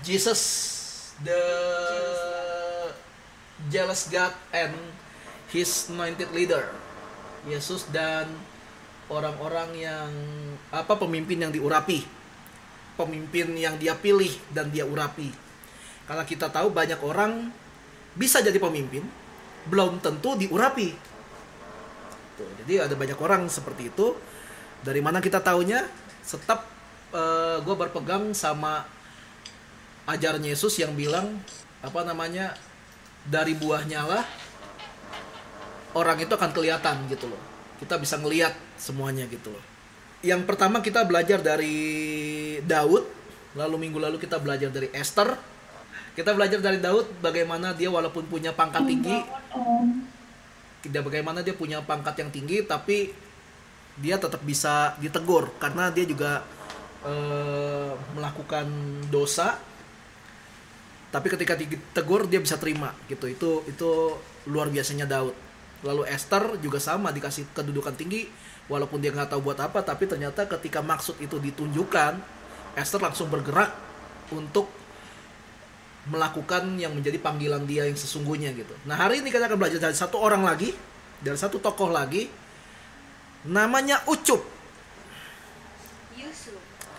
Jesus, the jealous God and His anointed leader. Yesus dan orang-orang yang pemimpin yang diurapi, pemimpin yang dia pilih dan dia urapi. Karena kita tahu banyak orang bisa jadi pemimpin, belum tentu diurapi. Tuh, jadi ada banyak orang seperti itu. Dari mana kita taunya? Tetap gue berpegang sama ajaran Yesus yang bilang dari buahnya lah orang itu akan kelihatan gitu loh. Kita bisa ngelihat semuanya gitu loh. Yang pertama kita belajar dari Daud, lalu minggu lalu kita belajar dari Esther. Kita belajar dari Daud bagaimana dia walaupun punya pangkat tinggi, bagaimana dia punya pangkat yang tinggi, tapi dia tetap bisa ditegur karena dia juga melakukan dosa. Tapi ketika ditegur dia bisa terima gitu. Itu luar biasanya Daud. Lalu Esther juga sama, dikasih kedudukan tinggi walaupun dia nggak tahu buat apa, tapi ternyata ketika maksud itu ditunjukkan, Esther langsung bergerak untuk melakukan yang menjadi panggilan dia yang sesungguhnya gitu. Nah, hari ini kita akan belajar dari satu orang lagi, dari satu tokoh lagi, namanya Ucup.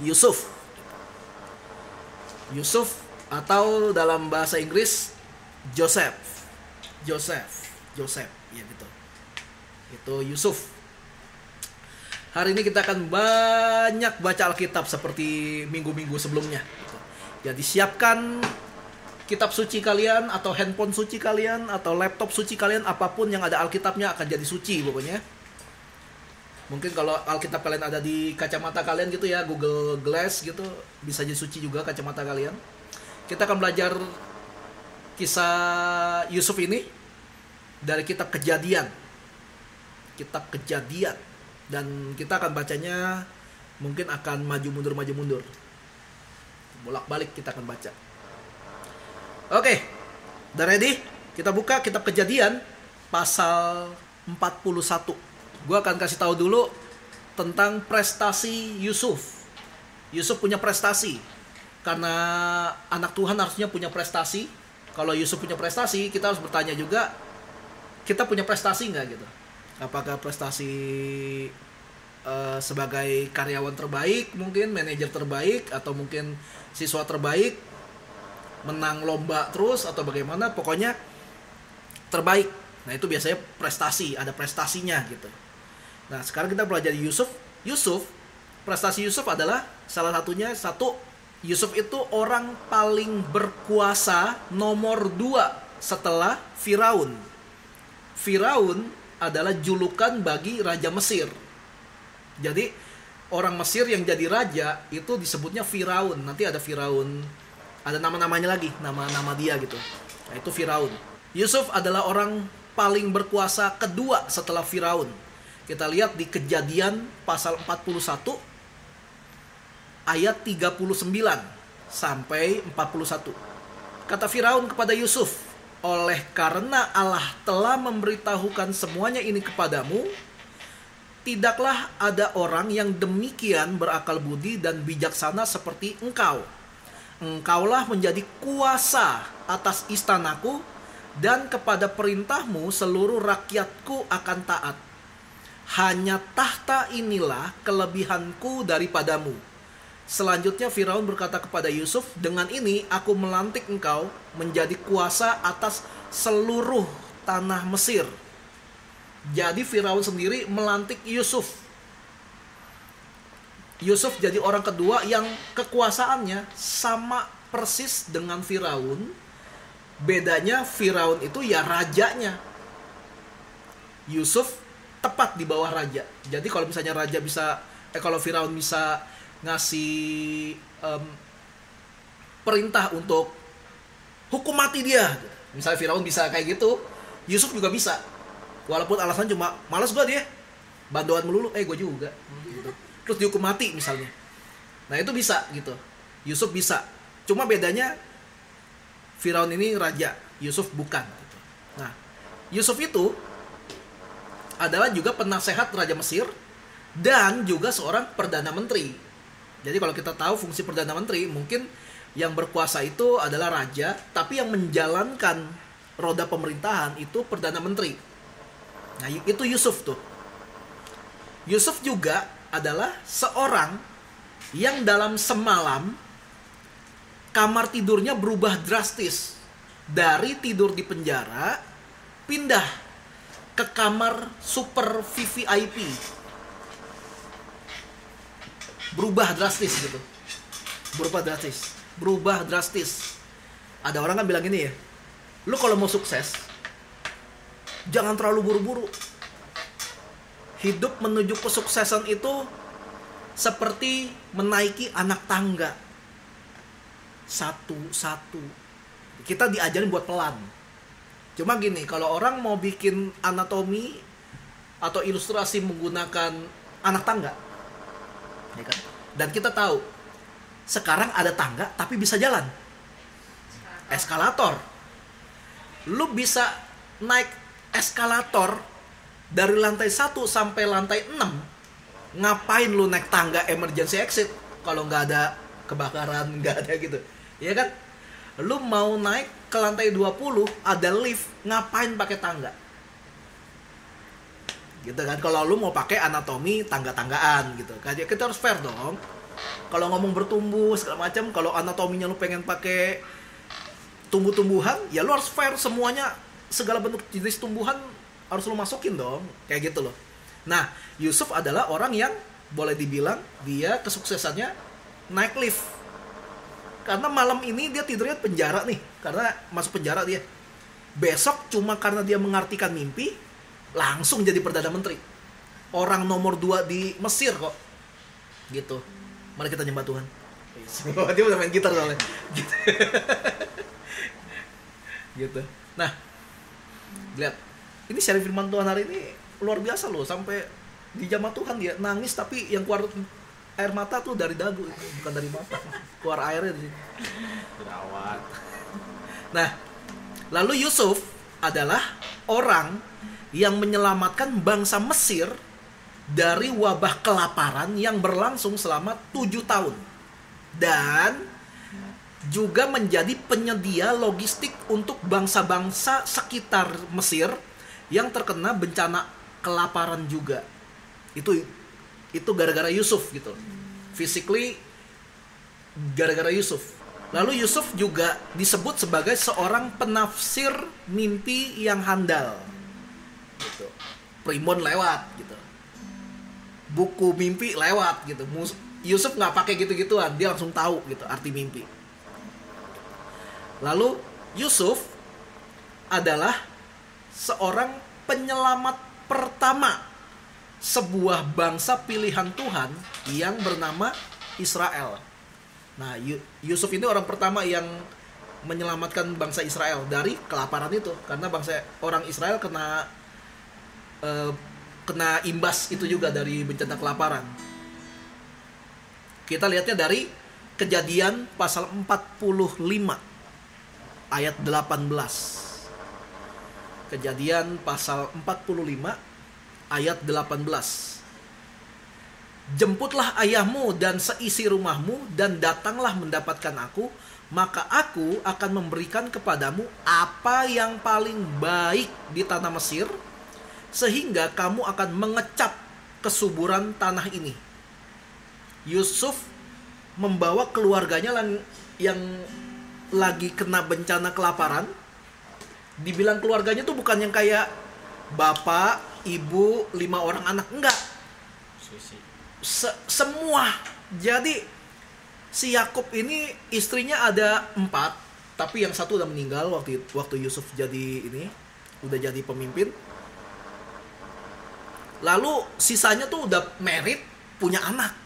Yusuf atau dalam bahasa Inggris Joseph ya gitu. Itu Yusuf. Hari ini kita akan banyak baca Alkitab seperti minggu-minggu sebelumnya gitu. Jadi siapkan kitab suci kalian atau handphone suci kalian atau laptop suci kalian, apapun yang ada Alkitabnya akan jadi suci pokoknya. Mungkin kalau Alkitab kalian ada di kacamata kalian gitu ya, Google Glass gitu, bisa jadi suci juga kacamata kalian. Kita akan belajar kisah Yusuf ini dari kitab Kejadian. Dan kita akan bacanya mungkin akan maju mundur. Bolak-balik kita akan baca. Oke, udah ready? Kita buka kitab Kejadian pasal 41. Gue akan kasih tahu dulu tentang prestasi Yusuf. Yusuf punya prestasi. Karena anak Tuhan harusnya punya prestasi. Kalau Yusuf punya prestasi, kita harus bertanya juga, kita punya prestasi nggak gitu? Apakah prestasi sebagai karyawan terbaik, mungkin manajer terbaik, atau mungkin siswa terbaik, menang lomba terus, atau bagaimana? Pokoknya terbaik. Nah, itu biasanya prestasi, ada prestasinya gitu. Nah, sekarang kita belajar Yusuf. Prestasi Yusuf adalah salah satunya, Yusuf itu orang paling berkuasa nomor 2 setelah Firaun. Firaun adalah julukan bagi Raja Mesir. Jadi orang Mesir yang jadi raja itu disebutnya Firaun. Nanti ada Firaun, ada nama-namanya lagi, nama-nama dia gitu. Nah, itu Firaun. Yusuf adalah orang paling berkuasa kedua setelah Firaun. Kita lihat di Kejadian pasal 41 ayat 39 sampai 41. Kata Firaun kepada Yusuf, oleh karena Allah telah memberitahukan semuanya ini kepadamu, tidaklah ada orang yang demikian berakal budi dan bijaksana seperti engkau. Engkaulah menjadi kuasa atas istanaku, dan kepada perintahmu seluruh rakyatku akan taat. Hanya tahta inilah kelebihanku daripadamu. Selanjutnya Firaun berkata kepada Yusuf, dengan ini aku melantik engkau menjadi kuasa atas seluruh tanah Mesir. Jadi Firaun sendiri melantik Yusuf. Yusuf jadi orang kedua yang kekuasaannya sama persis dengan Firaun. Bedanya Firaun itu ya rajanya. Yusuf tepat di bawah raja. Jadi kalau misalnya raja bisa, kalau Firaun bisa ngasih perintah untuk hukum mati dia, misalnya Firaun bisa kayak gitu, Yusuf juga bisa. Walaupun alasan cuma malas gue dia, bantuan melulu, gue juga gitu. Terus dihukum mati misalnya. Nah, itu bisa gitu. Yusuf bisa. Cuma bedanya Firaun ini raja, Yusuf bukan gitu. Nah, Yusuf itu adalah juga penasehat Raja Mesir dan juga seorang Perdana Menteri. Jadi kalau kita tahu fungsi Perdana Menteri, mungkin Yang berkuasa itu adalah raja, tapi yang menjalankan roda pemerintahan itu Perdana Menteri. Nah, itu Yusuf tuh. Yusuf juga adalah seorang yang dalam semalam kamar tidurnya berubah drastis. Dari tidur di penjara, pindah ke kamar super VVIP. Berubah drastis gitu. Berubah drastis. Ada orang kan bilang gini ya, lu kalau mau sukses, jangan terlalu buru-buru. Hidup menuju kesuksesan itu seperti menaiki anak tangga. Satu-satu. Kita diajarin buat pelan. Cuma gini, kalau orang mau bikin anatomi atau ilustrasi menggunakan anak tangga, ya kan? Dan kita tahu sekarang ada tangga tapi bisa jalan. Eskalator. Lu bisa naik eskalator dari lantai 1 sampai lantai 6. Ngapain lu naik tangga emergency exit kalau nggak ada kebakaran, nggak ada gitu. Ya kan? Lu mau naik ke lantai 20, ada lift, ngapain pakai tangga? Gitu kan, kalau lu mau pakai anatomi tangga-tanggaan gitu kan, ya kita harus fair dong. Kalau ngomong bertumbuh segala macam, kalau anatominya lu pengen pakai tumbuh-tumbuhan, ya lu harus fair semuanya, segala bentuk jenis tumbuhan harus lu masukin dong, kayak gitu loh. Nah, Yusuf adalah orang yang boleh dibilang dia kesuksesannya naik lift. Karena malam ini dia tidurnya penjara nih, karena masuk penjara dia. Besok cuma karena dia mengartikan mimpi, langsung jadi Perdana Menteri. Orang nomor 2 di Mesir kok. Gitu. Mari kita nyembah Tuhan. Dia udah main gitar soalnya. Gitu. Gitu. Nah, lihat. Ini sharing firman Tuhan hari ini luar biasa loh. Sampai di jamaah Tuhan dia nangis, tapi yang keluar air mata tuh dari dagu, bukan dari mata. Keluar airnya di sini. Jerawat. Nah, lalu Yusuf adalah orang yang menyelamatkan bangsa Mesir dari wabah kelaparan yang berlangsung selama 7 tahun. Dan juga menjadi penyedia logistik untuk bangsa-bangsa sekitar Mesir yang terkena bencana kelaparan juga. Itu gara-gara Yusuf gitu. Physically gara-gara Yusuf. Lalu Yusuf juga disebut sebagai seorang penafsir mimpi yang handal. Gitu. Primbon lewat gitu. Buku mimpi lewat gitu. Yusuf nggak pakai gitu-gituan, dia langsung tahu gitu arti mimpi. Lalu Yusuf adalah seorang penyelamat pertama sebuah bangsa pilihan Tuhan yang bernama Israel. Nah, Yusuf ini orang pertama yang menyelamatkan bangsa Israel dari kelaparan itu, karena orang Israel kena imbas itu juga dari bencana kelaparan. Kita lihatnya dari Kejadian pasal 45 ayat 18. Kejadian pasal 45 ayat 18. Jemputlah ayahmu dan seisi rumahmu dan datanglah mendapatkan aku, maka aku akan memberikan kepadamu apa yang paling baik di tanah Mesir, sehingga kamu akan mengecap kesuburan tanah ini. Yusuf membawa keluarganya yang lagi kena bencana kelaparan. Dibilang keluarganya tuh bukan yang kayak bapak, ibu, 5 orang anak, enggak. Semua. Jadi si Yakub ini istrinya ada 4, tapi yang satu udah meninggal waktu Yusuf udah jadi pemimpin. Lalu sisanya tuh udah married, punya anak.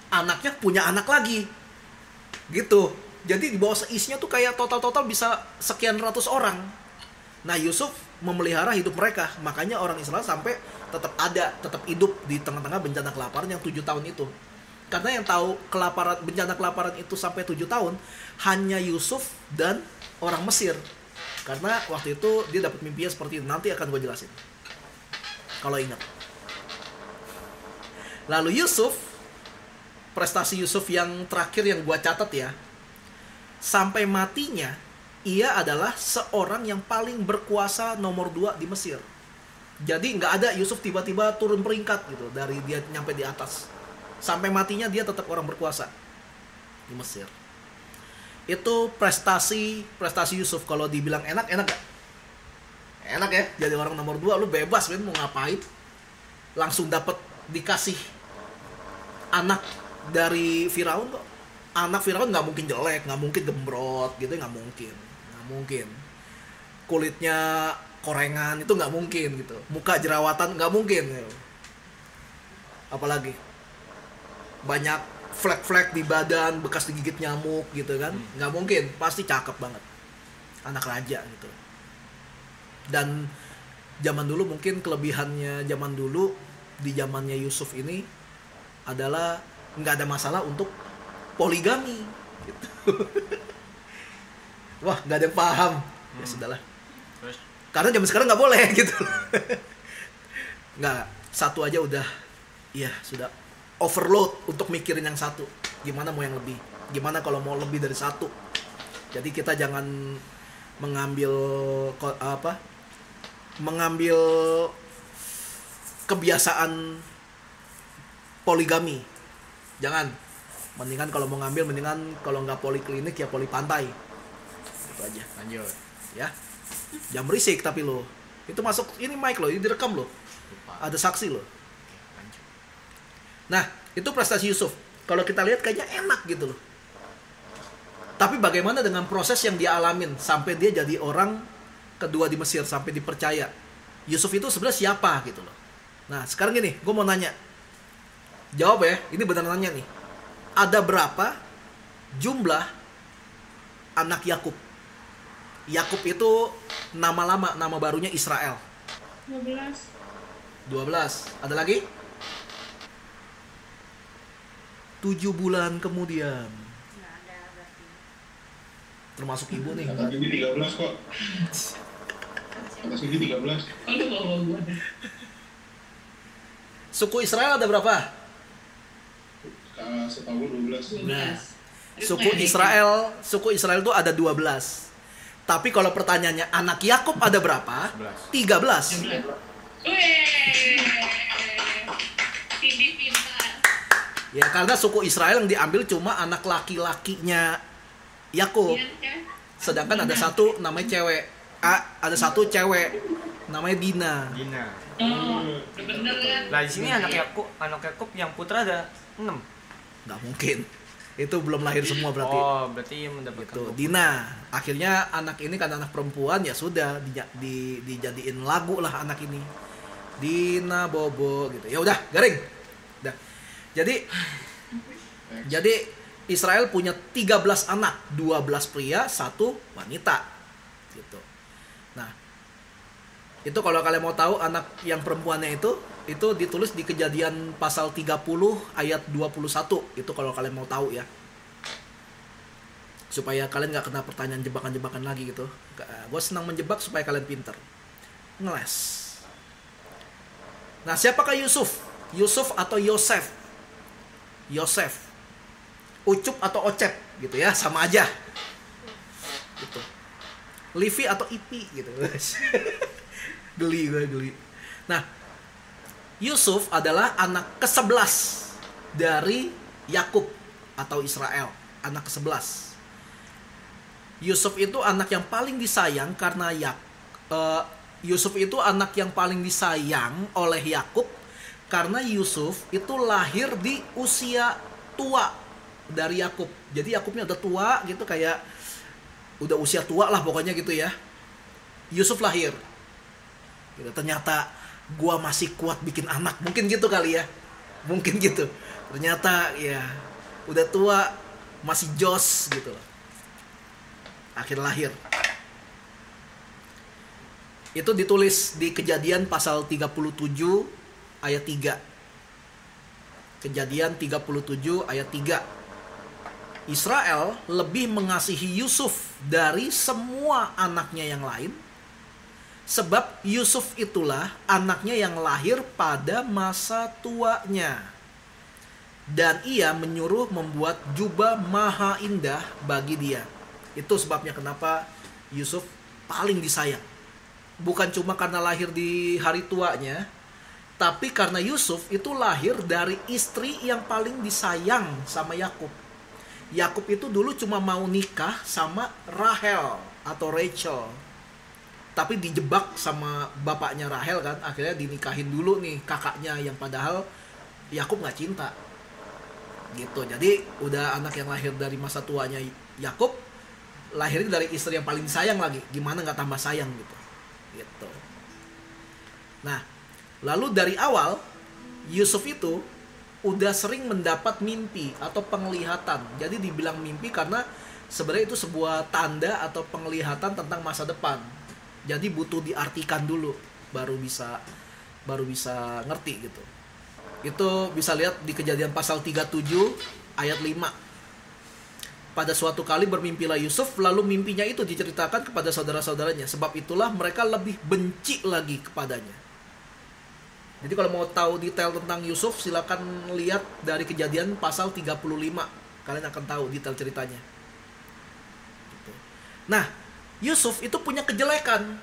Anaknya punya anak lagi. Gitu. Jadi di bawah seisinya tuh kayak total bisa sekian ratus orang. Nah, Yusuf memelihara hidup mereka. Makanya orang Israel sampai tetap hidup di tengah-tengah bencana kelaparan yang 7 tahun itu. Karena yang tahu bencana kelaparan itu sampai 7 tahun hanya Yusuf dan orang Mesir. Karena waktu itu dia dapat mimpinya seperti itu. Nanti akan gue jelasin kalau ingat. Lalu prestasi Yusuf yang terakhir yang gue catat ya, sampai matinya ia adalah seorang yang paling berkuasa nomor 2 di Mesir. Jadi nggak ada Yusuf tiba-tiba turun peringkat gitu dari dia nyampe di atas. Sampai matinya dia tetap orang berkuasa di Mesir. Itu prestasi Yusuf. Kalau dibilang enak gak? Enak ya, jadi orang nomor 2 lu bebas kan mau ngapain. Langsung dapat dikasih anak dari Firaun kok. Anak Firaun nggak mungkin jelek, nggak mungkin gembrot gitu, nggak mungkin. Kulitnya korengan itu nggak mungkin gitu. Muka jerawatan nggak mungkin. Gitu. Apalagi banyak flek-flek di badan, bekas digigit nyamuk gitu kan, nggak mungkin. Pasti cakep banget, anak raja gitu. Dan zaman dulu mungkin kelebihannya zaman dulu di zamannya Yusuf ini adalah nggak ada masalah untuk poligami gitu. Wah, nggak ada yang paham. Ya sudahlah. Karena zaman sekarang nggak boleh gitu. Nggak, satu aja udah, ya sudah overload untuk mikirin yang satu. Gimana mau yang lebih? Gimana kalau mau lebih dari satu? Jadi kita jangan mengambil kebiasaan poligami. Jangan. Mendingan kalau mau ngambil, kalau nggak poliklinik ya poli pantai. Itu aja. Lanjut. Ya. Jangan berisik tapi lo. Itu masuk ini mic lo, ini direkam lo. Ada saksi lo. Lanjut. Nah, itu prestasi Yusuf. Kalau kita lihat kayaknya enak gitu loh. Tapi bagaimana dengan proses yang dia alamin sampai dia jadi orang kedua di Mesir, sampai dipercaya. Yusuf itu sebenarnya siapa gitu loh. Nah, sekarang gini, gue mau nanya. Jawab ya, ini benar nanya nih. Ada berapa jumlah anak Yakub? Yakub itu nama lama, nama barunya Israel. 12. Ada lagi? 7 bulan kemudian. Nggak ada berarti. Termasuk ibu nih. Atas gigi 13 kok. Atas gigi 13. Kalau bawa gua. Suku Israel ada berapa? Setahu 12. Nah, suku Israel itu ada 12. Tapi kalau pertanyaannya anak Yakub ada berapa? 13. Tidi pintar. Ya karena suku Israel yang diambil cuma anak laki-lakinya Yakub. Iya kan? Sedangkan ada satu namanya cewek. Ada satu cewek namanya Dina. Oh, bener kan? Lah di sini anak Yakub yang putra ada 6. Nggak mungkin. Itu belum lahir semua berarti. Oh, berarti mendapatkan Itu Dina. Akhirnya anak ini kan anak perempuan, ya sudah dijadiin lagu lah anak ini. Dina Bobo gitu. Ya udah, garing. Udah. Jadi Israel punya 13 anak, 12 pria, 1 wanita. Gitu. Nah, itu kalau kalian mau tahu anak yang perempuannya itu ditulis di Kejadian pasal 30 ayat 21. Itu kalau kalian mau tahu ya. Supaya kalian gak kena pertanyaan jebakan-jebakan lagi gitu. Gue senang menjebak supaya kalian pinter. Ngeles. Nah, siapakah Yusuf? Yusuf atau Yosef? Yosef. Ucup atau Ocep gitu ya, sama aja. Gitu. Livi atau Ipi gitu. Geli. Nah, Yusuf adalah anak ke-11 dari Yakub atau Israel, anak ke-11. Yusuf itu anak yang paling disayang karena Yusuf itu anak yang paling disayang oleh Yakub karena Yusuf itu lahir di usia tua dari Yakub. Jadi Yakubnya udah tua gitu, kayak udah usia tua lah pokoknya gitu ya. Yusuf lahir. Gitu, ternyata gua masih kuat bikin anak, mungkin gitu kali ya, mungkin gitu. Ternyata ya udah tua masih jos gitu loh. Akhir lahir. Itu ditulis di Kejadian pasal 37 ayat 3. Kejadian 37 ayat 3. Israel lebih mengasihi Yusuf dari semua anaknya yang lain, sebab Yusuf itulah anaknya yang lahir pada masa tuanya. Dan ia menyuruh membuat jubah maha indah bagi dia. Itu sebabnya kenapa Yusuf paling disayang. Bukan cuma karena lahir di hari tuanya, tapi karena Yusuf itu lahir dari istri yang paling disayang sama Yakub. Yakub itu dulu cuma mau nikah sama Rahel atau Rachel. Tapi dijebak sama bapaknya Rahel kan, akhirnya dinikahin dulu nih kakaknya yang padahal Yakub nggak cinta. Gitu. Jadi udah anak yang lahir dari masa tuanya Yakub, lahirnya dari istri yang paling sayang lagi. Gimana nggak tambah sayang gitu. Gitu. Nah, lalu dari awal Yusuf itu udah sering mendapat mimpi atau penglihatan. Jadi dibilang mimpi karena sebenarnya itu sebuah tanda atau penglihatan tentang masa depan. Jadi butuh diartikan dulu baru bisa ngerti gitu. Itu bisa lihat di Kejadian pasal 37 ayat 5. Pada suatu kali bermimpilah Yusuf, lalu mimpinya itu diceritakan kepada saudara-saudaranya. Sebab itulah mereka lebih benci lagi kepadanya. Jadi kalau mau tahu detail tentang Yusuf, silakan lihat dari Kejadian pasal 35. Kalian akan tahu detail ceritanya. Nah, Yusuf itu punya kejelekan.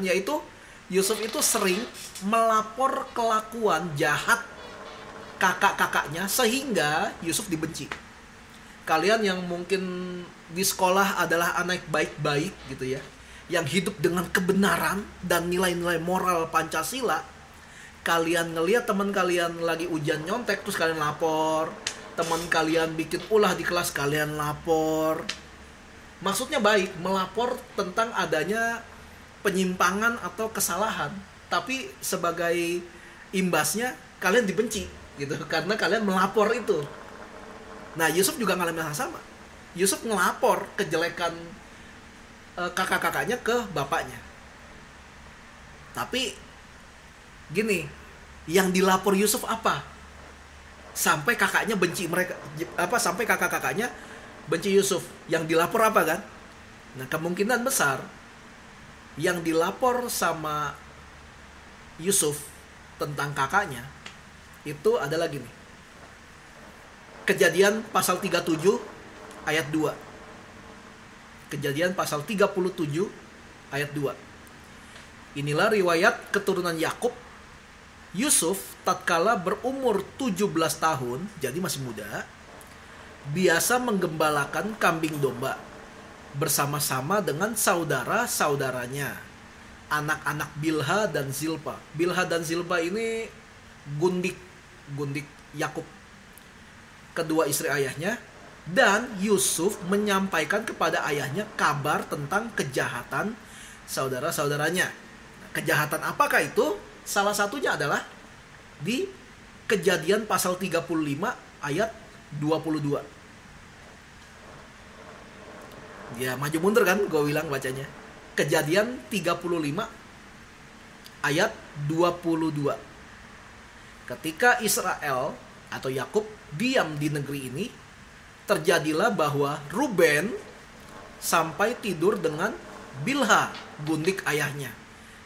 Yaitu Yusuf itu sering melapor kelakuan jahat kakak-kakaknya sehingga Yusuf dibenci. Kalian yang mungkin di sekolah adalah anak baik-baik gitu ya, yang hidup dengan kebenaran dan nilai-nilai moral Pancasila, kalian ngelihat teman kalian lagi ujian nyontek terus kalian lapor, teman kalian bikin ulah di kelas kalian lapor. Maksudnya baik, melapor tentang adanya penyimpangan atau kesalahan, tapi sebagai imbasnya kalian dibenci gitu karena kalian melapor itu. Nah, Yusuf juga ngalamin hal sama. Yusuf ngelapor kejelekan kakak-kakaknya ke bapaknya. Tapi gini, yang dilapor Yusuf apa? Sampai kakaknya benci mereka, sampai kakak-kakaknya benci Yusuf. Yang dilapor apa kan? Nah, kemungkinan besar yang dilapor sama Yusuf tentang kakaknya itu adalah gini. Kejadian pasal 37 ayat 2. Kejadian pasal 37 ayat 2. Inilah riwayat keturunan Yakub. Yusuf tatkala berumur 17 tahun, jadi masih muda, biasa menggembalakan kambing domba bersama-sama dengan saudara-saudaranya, anak-anak Bilha dan Zilpa. Bilha dan Zilpa ini gundik Yakub, kedua istri ayahnya. Dan Yusuf menyampaikan kepada ayahnya kabar tentang kejahatan saudara-saudaranya. Kejahatan apakah itu? Salah satunya adalah di Kejadian pasal 35 ayat 22. Ya maju mundur kan gue bilang bacanya. Kejadian 35 ayat 22. Ketika Israel atau Yakub diam di negeri ini, terjadilah bahwa Ruben sampai tidur dengan Bilha, gundik ayahnya.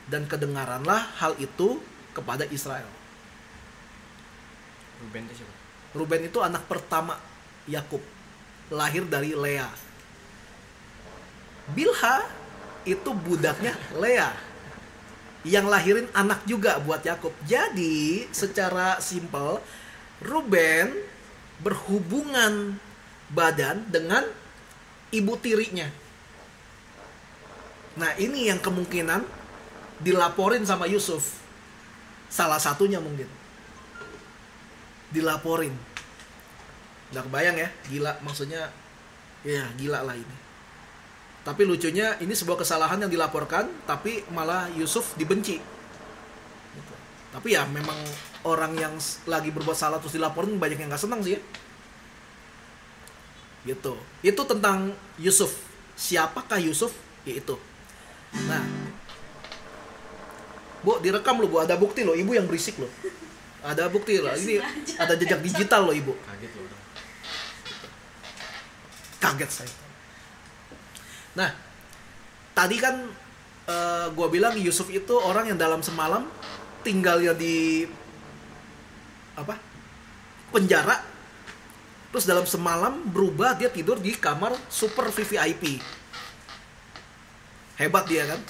Dan kedengaranlah hal itu kepada Israel. Ruben itu siapa? Ruben itu anak pertama Yakub, lahir dari Lea. Bilha itu budaknya Lea, yang lahirin anak juga buat Yakub. Jadi secara simpel, Ruben berhubungan badan dengan ibu tirinya. Nah, ini yang kemungkinan dilaporin sama Yusuf. Salah satunya mungkin dilaporin. Nggak kebayang ya, gila maksudnya. Ya gila lah ini. Tapi lucunya ini sebuah kesalahan yang dilaporkan, tapi malah Yusuf dibenci gitu. Tapi ya memang orang yang lagi berbuat salah terus dilaporin banyak yang gak senang sih ya gitu. Itu tentang Yusuf. Siapakah Yusuf? Ya itu. Nah, Bu, direkam lo, Bu. Ada bukti lo, Ibu yang berisik lo. Ada bukti lo. Ini ada jejak digital lo, Ibu. Kaget loh. Kaget saya. Nah, tadi kan gue bilang Yusuf itu orang yang dalam semalam tinggalnya di penjara Terus dalam semalam berubah, dia tidur di kamar super VVIP. Hebat dia kan.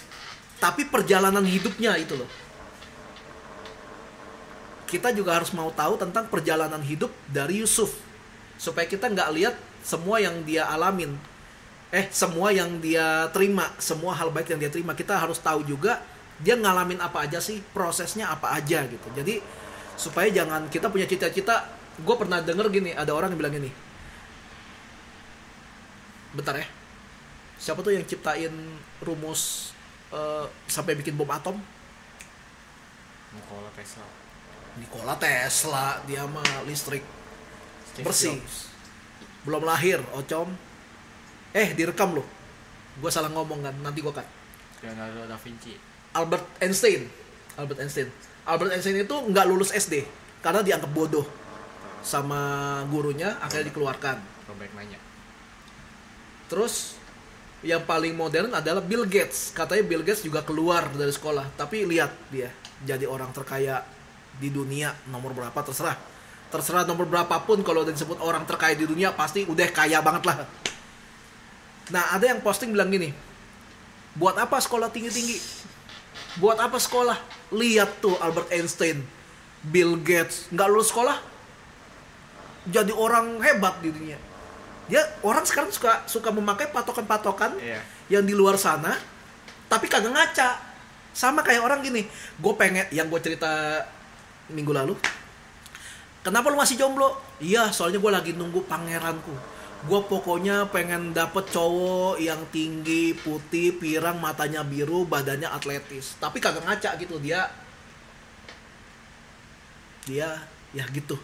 Tapi perjalanan hidupnya itu loh. Kita juga harus mau tahu tentang perjalanan hidup dari Yusuf. Supaya kita nggak lihat semua yang dia alamin. Semua yang dia terima. Semua hal baik yang dia terima. Kita harus tahu juga dia ngalamin apa aja sih. Prosesnya apa aja gitu. Jadi supaya jangan kita punya cita-cita. Gue pernah denger gini, ada orang yang bilang gini. Bentar ya. Siapa tuh yang ciptain rumus sampai bikin bom atom? Nikola Tesla. Dia mah listrik bersih. Belum lahir, Ocom. Direkam loh. Gue salah ngomong kan, nanti gue cut. Leonardo da Vinci. Albert Einstein itu nggak lulus SD karena dianggap bodoh sama gurunya, akhirnya dikeluarkan. Baik nanya. Terus yang paling modern adalah Bill Gates. Katanya Bill Gates juga keluar dari sekolah, tapi lihat dia jadi orang terkaya di dunia, nomor berapa terserah nomor berapapun. Kalau udah disebut orang terkaya di dunia pasti udah kaya banget lah. Nah, ada yang posting bilang gini, buat apa sekolah tinggi-tinggi? Buat apa sekolah? Lihat tuh Albert Einstein, Bill Gates, nggak lulus sekolah jadi orang hebat di dunia. Dia orang sekarang suka memakai patokan-patokan yang di luar sana, tapi kagak ngaca. Sama kayak orang gini, gue pengen, yang gue cerita minggu lalu, kenapa lu masih jomblo? Iya, soalnya gue lagi nunggu pangeranku. Gue pokoknya pengen dapet cowok yang tinggi, putih, pirang, matanya biru, badannya atletis. Tapi kagak ngaca gitu, dia ya gitu,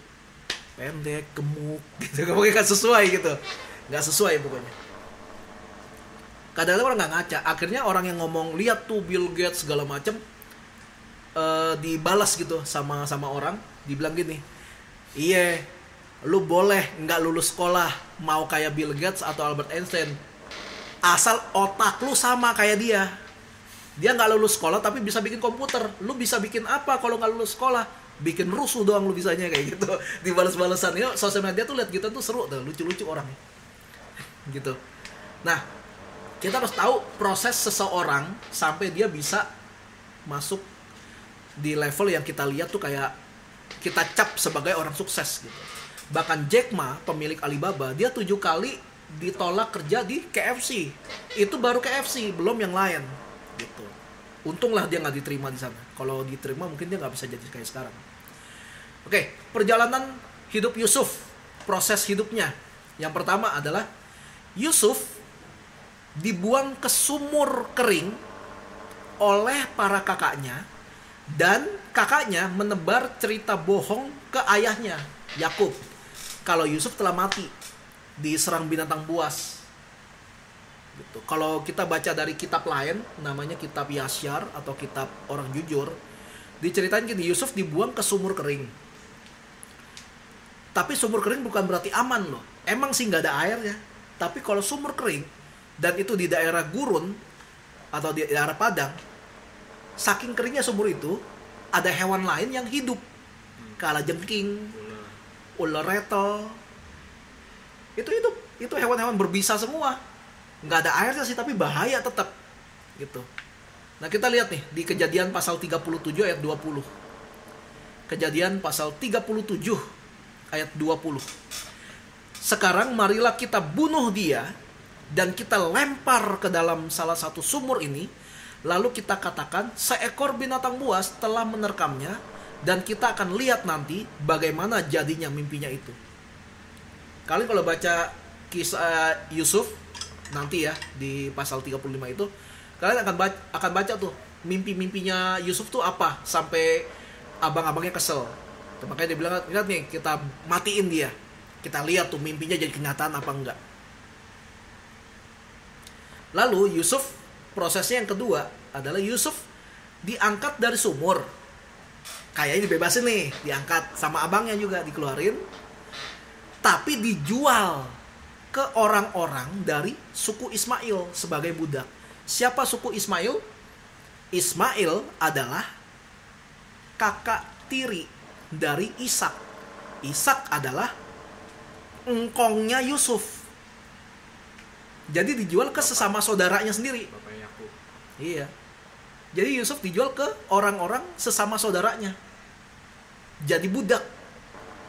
pendek, gemuk gitu, pokoknya gak sesuai gitu, nggak sesuai pokoknya. Kadang-kadang orang nggak ngaca, akhirnya orang yang ngomong lihat tuh Bill Gates segala macem, dibalas gitu sama orang, dibilang gini, iya, lu boleh nggak lulus sekolah, mau kayak Bill Gates atau Albert Einstein, asal otak lu sama kayak dia. Dia nggak lulus sekolah tapi bisa bikin komputer. Lu bisa bikin apa kalau nggak lulus sekolah? Bikin rusuh doang lu bisanya, kayak gitu. Dibalas-balasan. Ya, sosial media tuh lihat kita tuh seru tuh, lucu-lucu orangnya. Gitu. Nah, kita harus tahu proses seseorang sampai dia bisa masuk di level yang kita lihat tuh kayak kita cap sebagai orang sukses gitu. Bahkan Jack Ma, pemilik Alibaba, dia 7 kali ditolak kerja di KFC. Itu baru KFC, belum yang lain gitu. Untunglah dia nggak diterima di sana. Kalau diterima mungkin dia nggak bisa jadi kayak sekarang. Oke, perjalanan hidup Yusuf, proses hidupnya. Yang pertama adalah Yusuf dibuang ke sumur kering oleh para kakaknya, dan kakaknya menebar cerita bohong ke ayahnya, Yakub, kalau Yusuf telah mati diserang binatang buas. Gitu. Kalau kita baca dari kitab lain, namanya kitab Yasyar atau kitab orang jujur, diceritain gini, Yusuf dibuang ke sumur kering. Tapi sumur kering bukan berarti aman loh. Emang sih nggak ada airnya. Tapi kalau sumur kering, dan itu di daerah gurun atau di daerah padang, saking keringnya sumur itu, ada hewan lain yang hidup. Kalajengking, ular retel, itu hidup. Itu hewan-hewan berbisa semua. Nggak ada airnya sih, tapi bahaya tetap gitu. Nah, kita lihat nih di Kejadian pasal 37 ayat 20. Kejadian pasal 37 ayat 20. Sekarang marilah kita bunuh dia dan kita lempar ke dalam salah satu sumur ini, lalu kita katakan seekor binatang buas telah menerkamnya, dan kita akan lihat nanti bagaimana jadinya mimpinya itu. Kalian kalau baca kisah Yusuf nanti ya di pasal 35 itu, kalian akan baca tuh mimpi-mimpinya Yusuf tuh apa sampai abang-abangnya kesel. Tuh, makanya dia bilang, lihat nih, kita matiin dia, kita lihat tuh mimpinya jadi kenyataan apa enggak. Lalu Yusuf, prosesnya yang kedua adalah Yusuf diangkat dari sumur, kayaknya dibebasin nih, diangkat sama abangnya juga, dikeluarin, tapi dijual ke orang-orang dari suku Ismail sebagai budak. Siapa suku Ismail? Ismail adalah kakak tiri dari Ishak. Ishak adalah engkongnya Yusuf. Jadi dijual ke sesama saudaranya sendiri. Bapaknya Yakub. Iya. Jadi Yusuf dijual ke orang-orang sesama saudaranya. Jadi budak.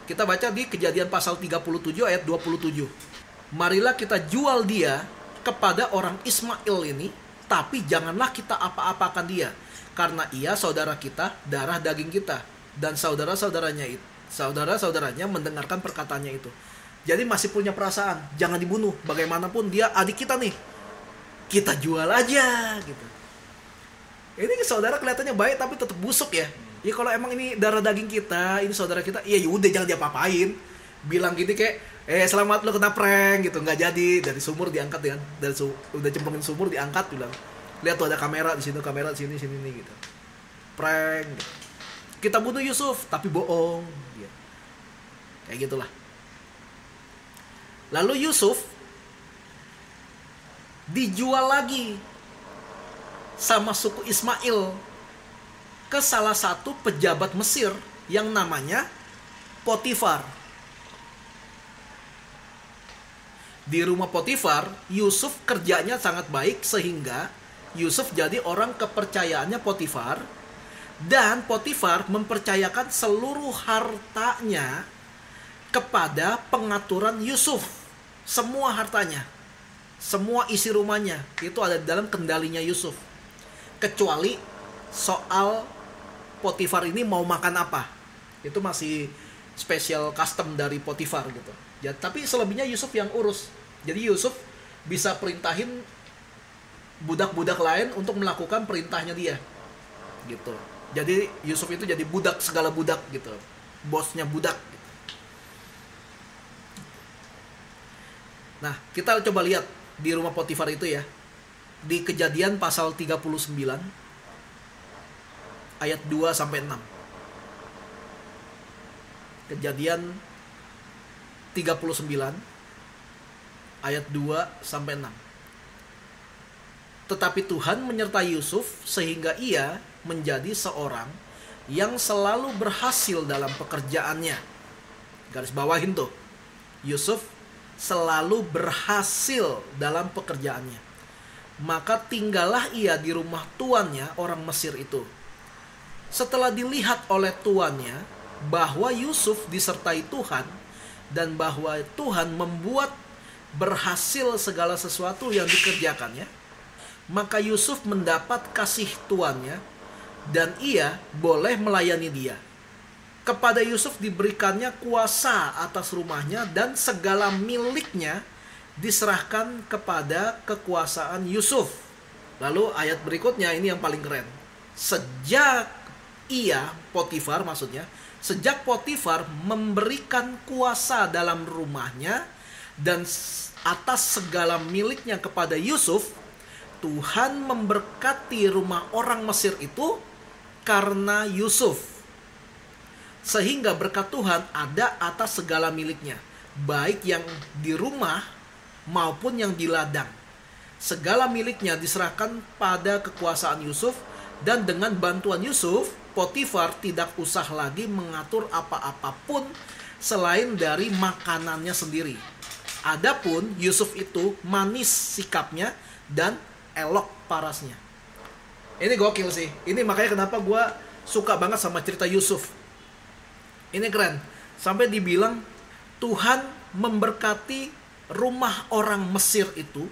Kita baca di Kejadian pasal 37 ayat 27. Marilah kita jual dia kepada orang Ismail ini, tapi janganlah kita apa-apakan dia, karena ia saudara kita, darah daging kita. Dan saudara-saudaranya mendengarkan perkataannya itu. Jadi masih punya perasaan, jangan dibunuh. Bagaimanapun dia adik kita nih, kita jual aja gitu. Ini saudara kelihatannya baik tapi tetap busuk ya. Ya kalau emang ini darah daging kita, ini saudara kita, ya udah jangan diapa-apain. Bilang gini kayak, selamat lo kena prank gitu, nggak jadi. Dari sumur diangkat ya, udah cemplungin sumur diangkat, bilang, lihat tuh ada kamera di sini, kamera di sini nih gitu. Prank. Gitu. Kita bunuh Yusuf tapi bohong. Ya. Kayak gitulah. Lalu Yusuf dijual lagi sama suku Ismail ke salah satu pejabat Mesir yang namanya Potifar. Di rumah Potifar, Yusuf kerjanya sangat baik sehingga Yusuf jadi orang kepercayaannya Potifar, dan Potifar mempercayakan seluruh hartanya kepada pengaturan Yusuf. Semua hartanya, semua isi rumahnya itu ada di dalam kendalinya Yusuf. Kecuali soal Potifar ini mau makan apa, itu masih special custom dari Potifar gitu. Ya, tapi selebihnya Yusuf yang urus. Jadi Yusuf bisa perintahin budak-budak lain untuk melakukan perintahnya dia gitu. Jadi Yusuf itu jadi budak segala budak gitu, bosnya budak gitu. Nah, kita coba lihat di rumah Potifar itu ya. Di Kejadian pasal 39 ayat 2 sampai 6. Kejadian 39 ayat 2 sampai 6. Tetapi Tuhan menyertai Yusuf sehingga ia menjadi seorang yang selalu berhasil dalam pekerjaannya. Garis bawahin tuh. Yusuf selalu berhasil dalam pekerjaannya. Maka tinggallah ia di rumah tuannya, orang Mesir itu. Setelah dilihat oleh tuannya bahwa Yusuf disertai Tuhan dan bahwa Tuhan membuat berhasil segala sesuatu yang dikerjakannya, maka Yusuf mendapat kasih tuannya dan ia boleh melayani dia. Kepada Yusuf diberikannya kuasa atas rumahnya dan segala miliknya diserahkan kepada kekuasaan Yusuf. Lalu ayat berikutnya ini yang paling keren. Sejak Potifar maksudnya, sejak Potifar memberikan kuasa dalam rumahnya dan atas segala miliknya kepada Yusuf, Tuhan memberkati rumah orang Mesir itu karena Yusuf. Sehingga berkat Tuhan ada atas segala miliknya, baik yang di rumah maupun yang di ladang. Segala miliknya diserahkan pada kekuasaan Yusuf, dan dengan bantuan Yusuf, Potifar tidak usah lagi mengatur apa-apapun selain dari makanannya sendiri. Adapun Yusuf itu manis sikapnya dan elok parasnya. Ini gokil sih. Ini makanya kenapa gue suka banget sama cerita Yusuf. Ini keren. Sampai dibilang Tuhan memberkati rumah orang Mesir itu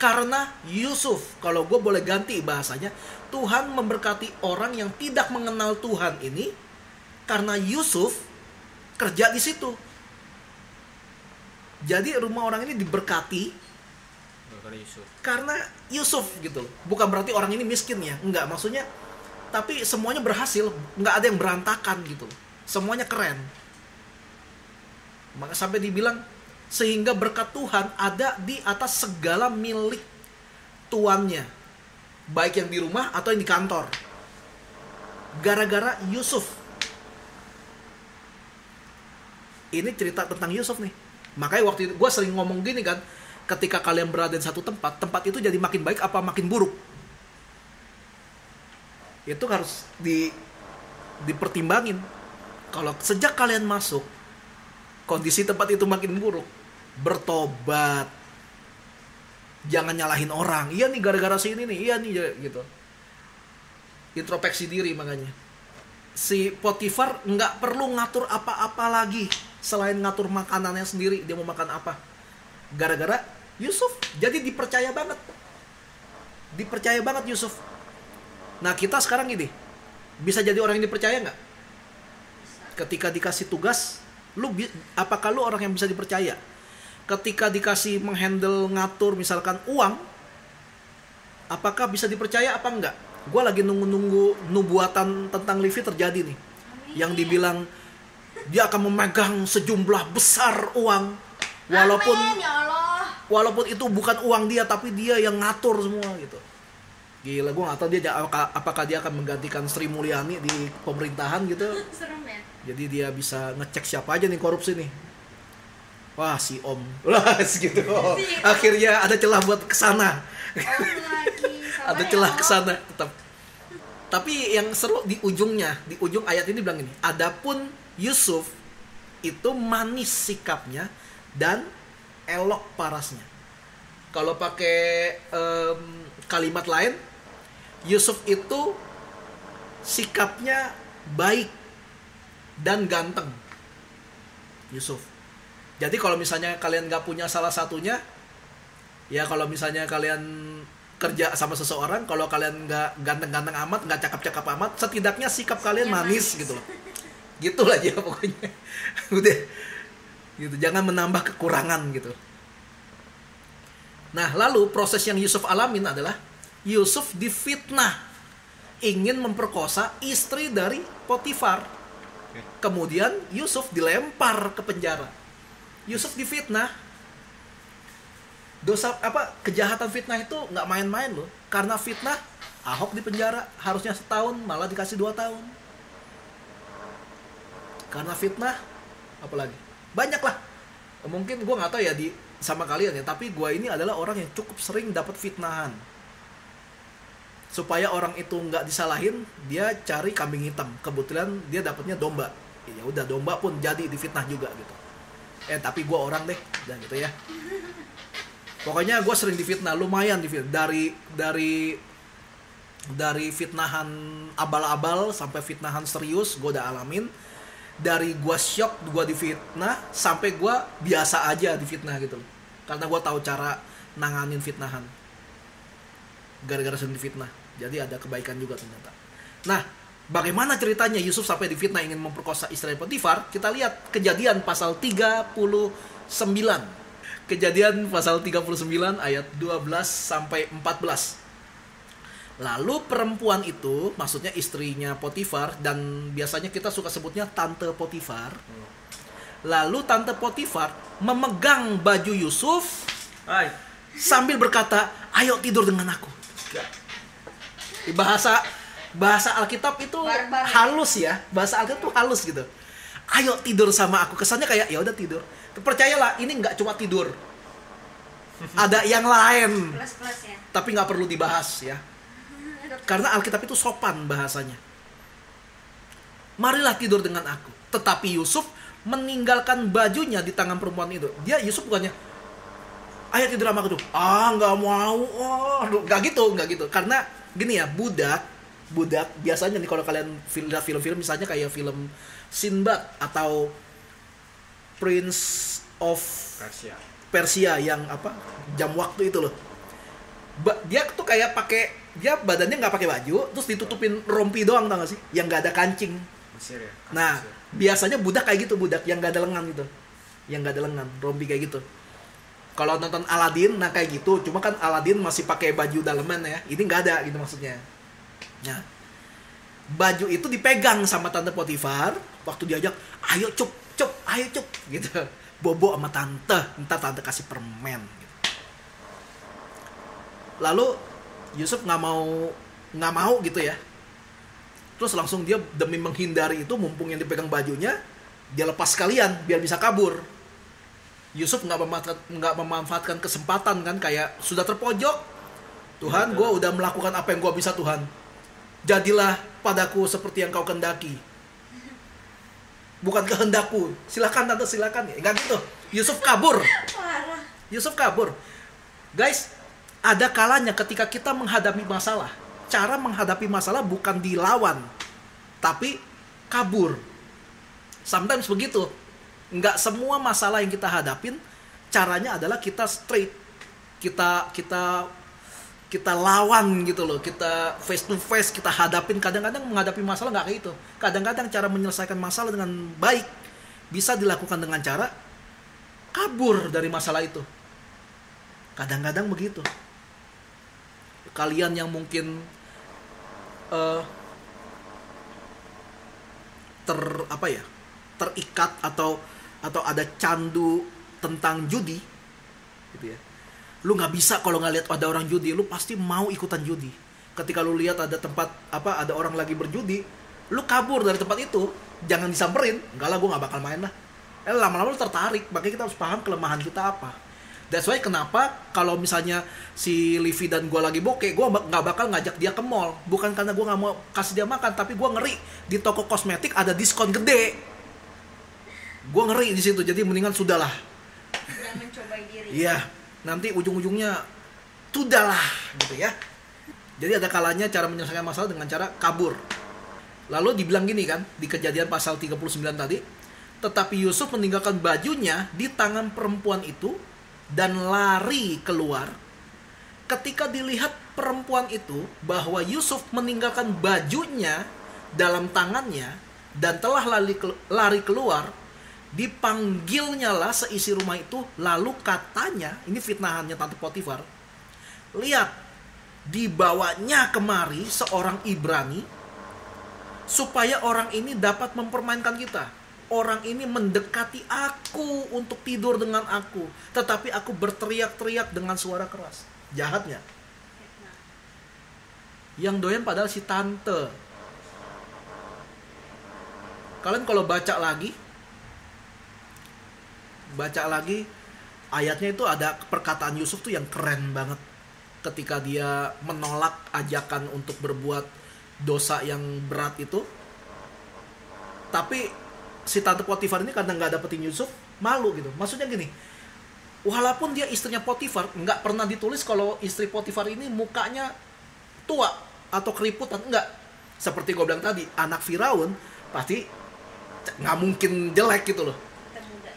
karena Yusuf. Kalau gue boleh ganti bahasanya, Tuhan memberkati orang yang tidak mengenal Tuhan ini karena Yusuf kerja di situ. Jadi rumah orang ini diberkati karena Yusuf gitu. Bukan berarti orang ini miskin ya, enggak, maksudnya tapi semuanya berhasil, enggak ada yang berantakan gitu. Semuanya keren. Maka sampai dibilang sehingga berkat Tuhan ada di atas segala milik tuannya, baik yang di rumah atau yang di kantor. Gara-gara Yusuf. Ini cerita tentang Yusuf nih. Makanya waktu itu gue sering ngomong gini kan, ketika kalian berada di satu tempat, tempat itu jadi makin baik apa makin buruk, itu harus dipertimbangin. Kalau sejak kalian masuk, kondisi tempat itu makin buruk, bertobat. Jangan nyalahin orang. Iya nih gara-gara sini nih, iya nih gitu. Introspeksi diri makanya. Si Potifar nggak perlu ngatur apa-apa lagi selain ngatur makanannya sendiri, dia mau makan apa. Gara-gara Yusuf jadi dipercaya banget. Dipercaya banget Yusuf. Nah, kita sekarang gini, bisa jadi orang yang dipercaya nggak? Ketika dikasih tugas, apakah lu orang yang bisa dipercaya? Ketika dikasih menghandle ngatur misalkan uang, apakah bisa dipercaya apa enggak? Gue lagi nunggu nubuatan tentang Livi terjadi nih. Yang dibilang dia akan memegang sejumlah besar uang, walaupun Amin, ya Allah. walaupun itu bukan uang dia, tapi dia yang ngatur semua gitu. Gila, gue gak tahu dia apakah dia akan menggantikan Sri Mulyani di pemerintahan gitu. Serem ya. Jadi dia bisa ngecek siapa aja nih korupsi nih. Wah, si Om. Lah gitu. Akhirnya ada celah buat kesana. Om lagi. Sabar Ada ya, celah Om. kesana tetap. Tapi yang seru di ujungnya, di ujung ayat ini bilang ini, adapun Yusuf itu manis sikapnya dan elok parasnya. Kalau pakai kalimat lain, Yusuf itu sikapnya baik dan ganteng. Yusuf. Jadi kalau misalnya kalian gak punya salah satunya, ya kalau misalnya kalian kerja sama seseorang, kalau kalian gak ganteng-ganteng amat, gak cakep-cakep amat, setidaknya sikap kalian manis gitu loh. Gitu lah ya pokoknya. Udah. Gitu, jangan menambah kekurangan gitu. Nah, lalu proses yang Yusuf alamin adalah Yusuf difitnah ingin memperkosa istri dari Potifar. Kemudian Yusuf dilempar ke penjara. Yusuf difitnah. Dosa kejahatan fitnah itu nggak main-main loh. Karena fitnah, Ahok di penjara harusnya setahun, malah dikasih 2 tahun. Karena fitnah, apalagi banyak lah. Mungkin gue nggak tahu ya sama kalian ya, tapi gue ini adalah orang yang cukup sering dapat fitnahan. Supaya orang itu nggak disalahin, dia cari kambing hitam. Kebetulan dia dapatnya domba. Ya udah, domba pun jadi difitnah juga gitu. Tapi gue orang deh, dan gitu ya. Pokoknya gue sering difitnah, lumayan difitnah. Dari fitnahan abal-abal sampai fitnahan serius, gue udah alamin. Dari gue shock, gue difitnah, sampai gue biasa aja difitnah gitu. Karena gue tahu cara nanganin fitnahan. Gara-gara sering difitnah. Jadi ada kebaikan juga ternyata. Nah, bagaimana ceritanya Yusuf sampai difitnah ingin memperkosa istri Potifar? Kita lihat Kejadian pasal 39. Kejadian pasal 39 ayat 12 sampai 14. Lalu perempuan itu, maksudnya istrinya Potifar, dan biasanya kita suka sebutnya Tante Potifar. Lalu Tante Potifar memegang baju Yusuf sambil berkata, "Ayo tidur dengan aku." Bahasa Alkitab itu Barbar. halus ya. Bahasa Alkitab itu halus gitu. Ayo tidur sama aku. Kesannya kayak ya udah tidur. Percayalah, ini nggak cuma tidur. Ada yang lain. Plus ya. Tapi nggak perlu dibahas ya. Karena Alkitab itu sopan bahasanya. Marilah tidur dengan aku. Tetapi Yusuf meninggalkan bajunya di tangan perempuan itu. Yusuf bukannya, ayo tidur sama aku tuh. Nggak mau. Nggak gitu. Karena gini ya, budak biasanya nih kalau kalian lihat film-film misalnya kayak film Sinbad atau Prince of Persia yang jam waktu itu loh. Dia tuh kayak dia badannya nggak pakai baju, terus ditutupin rompi doang, tau gak sih? Yang nggak ada kancing. Mesir ya? Nah, biasanya budak kayak gitu, budak yang nggak ada lengan gitu, yang nggak ada lengan, rompi kayak gitu. Kalau nonton Aladdin, nah kayak gitu. Cuma kan Aladdin masih pakai baju daleman ya. Ini nggak ada gitu maksudnya. Nah, baju itu dipegang sama Tante Potifar waktu diajak, ayo cup, ayo cup gitu. Bobo sama tante, ntar tante kasih permen. Gitu. Lalu Yusuf nggak mau gitu ya. Terus langsung dia demi menghindari itu, mumpung yang dipegang bajunya, dia lepas sekalian biar bisa kabur. Yusuf nggak memanfaatkan kesempatan kan, kayak sudah terpojok. Tuhan, gue udah melakukan apa yang gue bisa Tuhan. Jadilah padaku seperti yang kau kendaki. bukan kehendakku. Silakan tante, silakan. Enggak gitu. Yusuf kabur. Parah. Yusuf kabur. Guys, ada kalanya ketika kita menghadapi masalah, cara menghadapi masalah bukan dilawan, tapi kabur. Sometimes begitu. Enggak semua masalah yang kita hadapin caranya adalah kita straight. Kita lawan gitu loh. Kita face to face, kita hadapin. Kadang-kadang menghadapi masalah enggak kayak gitu. Kadang-kadang cara menyelesaikan masalah dengan baik bisa dilakukan dengan cara kabur dari masalah itu. Kadang-kadang begitu. Kalian yang mungkin terikat atau ada candu tentang judi gitu ya. Lu nggak bisa kalau nggak lihat ada orang judi, lu pasti mau ikutan judi. Ketika lu lihat ada tempat ada orang lagi berjudi, lu kabur dari tempat itu, jangan disamperin. Enggak lah, gue nggak bakal main lah. Lama-lama lu tertarik. Makanya kita harus paham kelemahan kita apa. That's why kenapa kalau misalnya si Livi dan gue lagi bokeh, gue nggak bakal ngajak dia ke mall. Bukan karena gue nggak mau kasih dia makan, tapi gue ngeri di toko kosmetik ada diskon gede. Gue ngeri di situ, jadi mendingan sudahlah. Jangan mencobai diri. Iya, nanti ujung-ujungnya sudahlah gitu ya. Jadi ada kalanya cara menyelesaikan masalah dengan cara kabur. Lalu dibilang gini kan, di Kejadian pasal 39 tadi, tetapi Yusuf meninggalkan bajunya di tangan perempuan itu dan lari keluar. Ketika dilihat perempuan itu bahwa Yusuf meninggalkan bajunya dalam tangannya dan telah lari keluar, dipanggilnya lah seisi rumah itu. Lalu katanya, ini fitnahannya Tante Potifar, lihat, dibawanya kemari seorang Ibrani supaya orang ini dapat mempermainkan kita. Orang ini mendekati aku untuk tidur dengan aku, tetapi aku berteriak-teriak dengan suara keras. Jahatnya. Yang doyan padahal si tante. Kalian kalau baca lagi ayatnya itu ada perkataan Yusuf tuh yang keren banget. Ketika dia menolak ajakan untuk berbuat dosa yang berat itu. Tapi si Tante Potifar ini karena nggak dapetin Yusuf, malu gitu. Maksudnya gini, walaupun dia istrinya Potifar, nggak pernah ditulis kalau istri Potifar ini mukanya tua atau keriputan, nggak. Seperti gue bilang tadi, anak Firaun pasti nggak mungkin jelek gitu loh.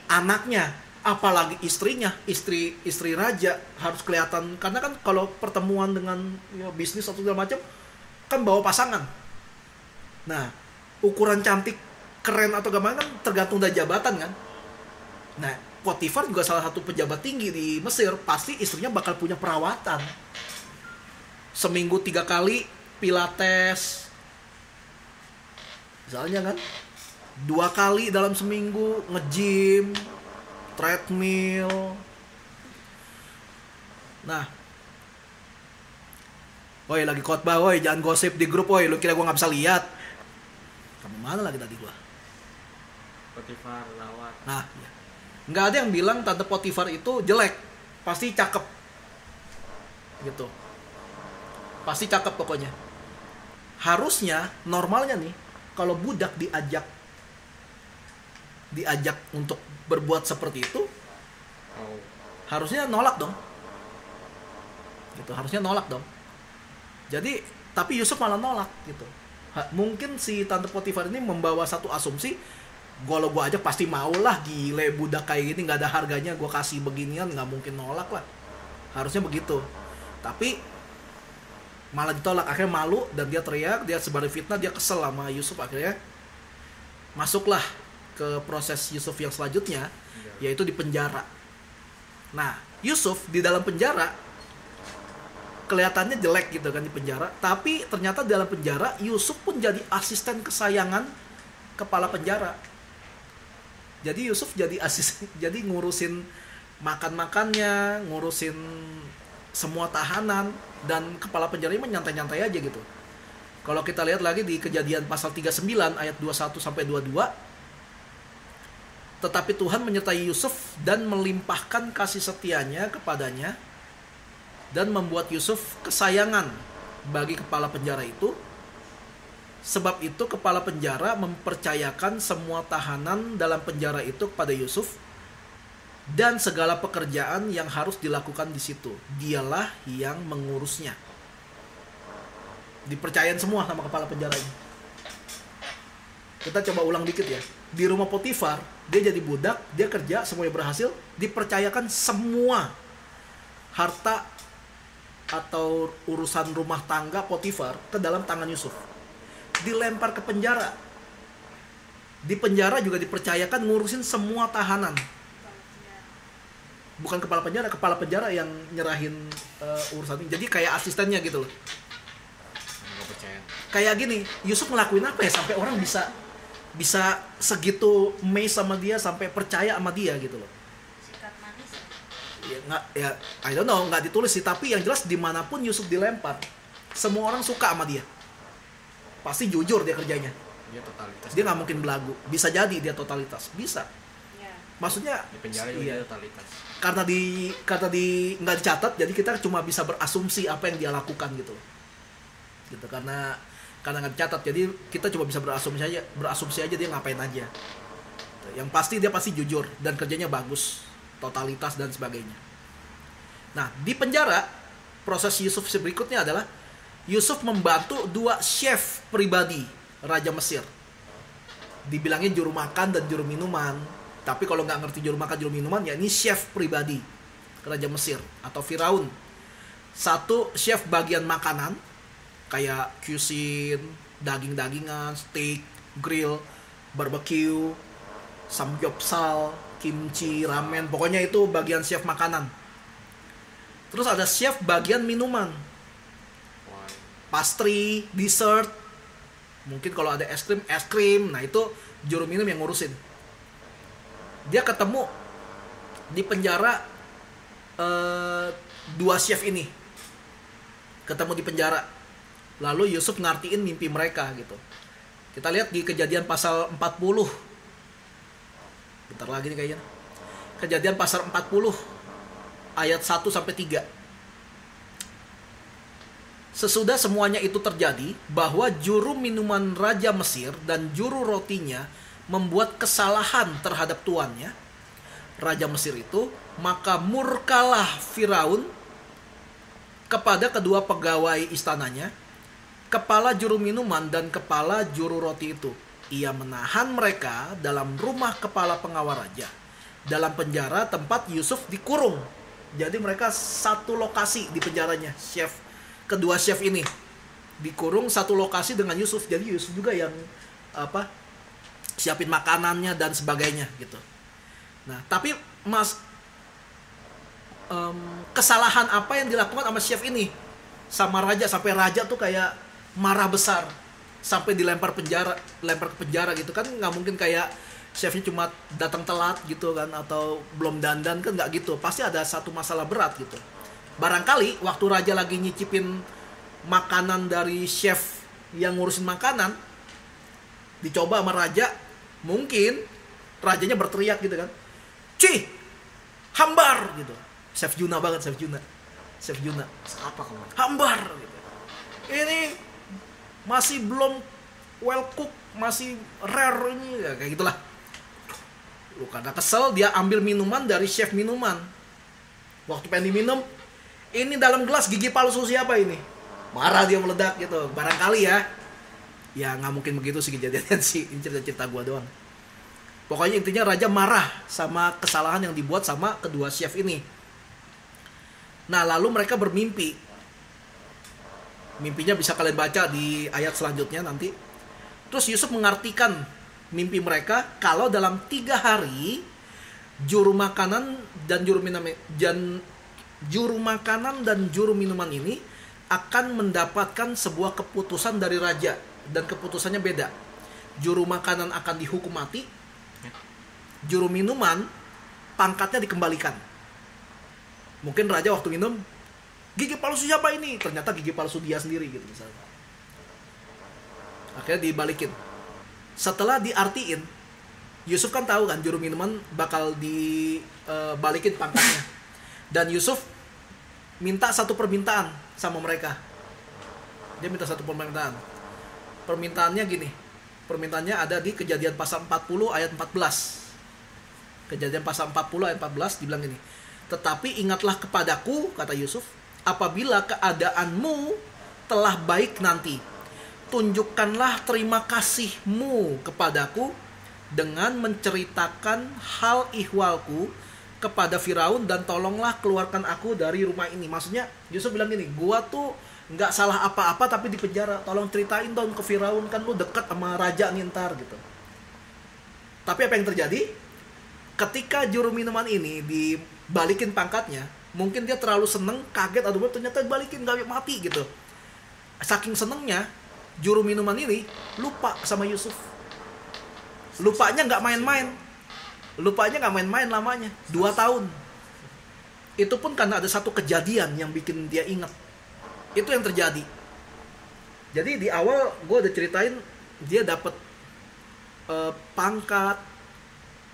Anaknya, apalagi istrinya, istri raja harus kelihatan. Karena kan kalau pertemuan dengan bisnis atau segala macam kan bawa pasangan. Nah, ukuran cantik, keren atau gimana kan tergantung dari jabatan kan. Nah, Potifar juga salah satu pejabat tinggi di Mesir, pasti istrinya bakal punya perawatan. Seminggu 3 kali pilates, misalnya kan, 2 kali dalam seminggu nge-gym, treadmill. Nah, woi lagi khotbah, woi jangan gosip di grup, woi lu kira gua nggak bisa lihat? Kamu mana lagi tadi gua? Potifar lawat. Nah, ya. Nggak ada yang bilang Tante Potifar itu jelek, pasti cakep, gitu. Pasti cakep pokoknya. Harusnya normalnya nih, kalau budak diajak untuk berbuat seperti itu, harusnya nolak dong. Gitu, harusnya nolak dong. Jadi, tapi Yusuf malah nolak gitu. Mungkin si Tante Potifar ini membawa satu asumsi, kalau gue ajak pasti mau lah, gile budak kayak gini nggak ada harganya, gue kasih beginian nggak mungkin nolak lah. Harusnya begitu. Tapi malah ditolak, akhirnya malu dan dia teriak, dia sebagai fitnah, dia kesel sama Yusuf, akhirnya masuklah ke proses Yusuf yang selanjutnya, yaitu di penjara. Nah, Yusuf di dalam penjara kelihatannya jelek gitu kan di penjara, tapi ternyata di dalam penjara Yusuf pun jadi asisten kesayangan kepala penjara. Jadi Yusuf jadi asisten, jadi ngurusin makan-makannya, ngurusin semua tahanan, dan kepala penjara ini nyantai-nyantai aja gitu. Kalau kita lihat lagi di Kejadian pasal 39 ayat 21 sampai 22, tetapi Tuhan menyertai Yusuf dan melimpahkan kasih setianya kepadanya dan membuat Yusuf kesayangan bagi kepala penjara itu, Sebab itu kepala penjara mempercayakan semua tahanan dalam penjara itu kepada Yusuf dan segala pekerjaan yang harus dilakukan di situ. Dialah yang mengurusnya. Dipercayain semua sama kepala penjara ini. Kita coba ulang dikit ya. Di rumah Potifar, dia jadi budak, dia kerja, semuanya berhasil, dipercayakan semua harta atau urusan rumah tangga Potifar ke dalam tangan Yusuf. Dilempar ke penjara. Di penjara juga dipercayakan ngurusin semua tahanan. Bukan kepala penjara yang nyerahin urusan ini. Jadi kayak asistennya gitu loh. Nggak percaya. Kayak gini, Yusuf ngelakuin apa ya sampai orang bisa segitu amazed sama dia, sampai percaya sama dia gitu loh. Sikat manis. Ya I don't know, nggak ditulis sih, tapi yang jelas dimanapun Yusuf dilempar, semua orang suka sama dia. Pasti jujur dia kerjanya. Dia totalitas. Dia nggak mungkin belagu. Bisa jadi dia totalitas, bisa. Ya. Maksudnya Di penjara juga iya. dia totalitas. Karena di nggak dicatat, jadi kita cuma bisa berasumsi apa yang dia lakukan gitu. Gitu karena nggak dicatat, jadi kita cuma bisa berasumsi aja dia ngapain aja. Yang pasti dia pasti jujur dan kerjanya bagus, totalitas dan sebagainya. Nah, di penjara proses Yusuf berikutnya adalah Yusuf membantu 2 chef pribadi Raja Mesir. Dibilangnya juru makan dan juru minuman. Tapi kalau nggak ngerti juru makan, juru minuman, ya ini chef pribadi Raja Mesir atau Firaun. 1 chef bagian makanan, kayak cuisine, daging-dagingan, steak, grill, barbecue, samgyeopsal, kimchi, ramen. Pokoknya itu bagian chef makanan. Terus ada chef bagian minuman. Pastry, dessert, mungkin kalau ada es krim, nah itu juru minum yang ngurusin. Dia ketemu di penjara 2 chef ini, ketemu di penjara, lalu Yusuf ngartiin mimpi mereka gitu. Kita lihat di Kejadian pasal 40, bentar lagi nih kayaknya. Kejadian pasal 40 ayat 1-3. Sesudah semuanya itu terjadi, bahwa juru minuman Raja Mesir dan juru rotinya membuat kesalahan terhadap tuannya, Raja Mesir itu, maka murkalah Firaun kepada kedua pegawai istananya, kepala juru minuman dan kepala juru roti itu. Ia menahan mereka dalam rumah kepala pengawal raja, dalam penjara tempat Yusuf dikurung. Jadi mereka satu lokasi di penjaranya, kedua chef ini dikurung satu lokasi dengan Yusuf. Jadi Yusuf juga yang siapin makanannya dan sebagainya gitu. Nah, tapi kesalahan apa yang dilakukan sama chef ini sama raja, sampai raja tuh kayak marah besar, sampai dilempar ke penjara gitu kan. Nggak mungkin kayak chefnya cuma datang telat gitu kan, atau belum dandan kan, nggak gitu. Pasti ada satu masalah berat gitu. Barangkali waktu raja lagi nyicipin makanan dari chef yang ngurusin makanan, dicoba sama raja, mungkin rajanya berteriak gitu kan, "Cih, hambar!" gitu. Chef Juna banget, Chef Juna. Apa kamu? Hambar gitu. Ini masih belum well cook, masih rare ini, ya, kayak gitulah. Karena kesel, dia ambil minuman dari chef minuman. Waktu pengen diminum, ini dalam gelas gigi palsu siapa ini? Marah dia, meledak gitu. Barangkali ya nggak mungkin begitu sih kejadiannya sih. Ini cerita gua doang. Pokoknya intinya raja marah sama kesalahan yang dibuat sama kedua chef ini. Nah, lalu mereka bermimpi. Mimpinya bisa kalian baca di ayat selanjutnya nanti. Terus Yusuf mengartikan mimpi mereka kalau dalam 3 hari juru makanan dan juru minuman ini akan mendapatkan sebuah keputusan dari raja, dan keputusannya beda. Juru makanan akan dihukum mati, juru minuman pangkatnya dikembalikan. Mungkin raja waktu minum, gigi palsu siapa ini? Ternyata gigi palsu dia sendiri gitu misalnya. Akhirnya dibalikin. Setelah diartiin, Yusuf kan tahu kan juru minuman bakal dibalikin pangkatnya. Dan Yusuf minta satu permintaan sama mereka. Dia minta satu permintaan. Permintaannya gini. Permintaannya ada di Kejadian pasal 40 ayat 14. Kejadian pasal 40 ayat 14 dibilang gini. Tetapi ingatlah kepadaku, kata Yusuf, apabila keadaanmu telah baik nanti, tunjukkanlah terima kasihmu kepadaku dengan menceritakan hal ihwalku kepada Firaun dan tolonglah keluarkan aku dari rumah ini. Maksudnya Yusuf bilang gini, gua tuh nggak salah apa-apa tapi di penjara. Tolong ceritain dong ke Firaun, kan lu dekat sama raja nih ntar gitu. Tapi apa yang terjadi? Ketika juru minuman ini dibalikin pangkatnya, mungkin dia terlalu seneng, kaget, aduh ternyata dibalikin, gak mati gitu. Saking senengnya, juru minuman ini lupa sama Yusuf. Lupanya nggak main-main. Lupanya nggak main-main lamanya, 2 tahun. Itu pun karena ada satu kejadian yang bikin dia ingat. Itu yang terjadi. Jadi di awal gue udah ceritain dia dapat pangkat,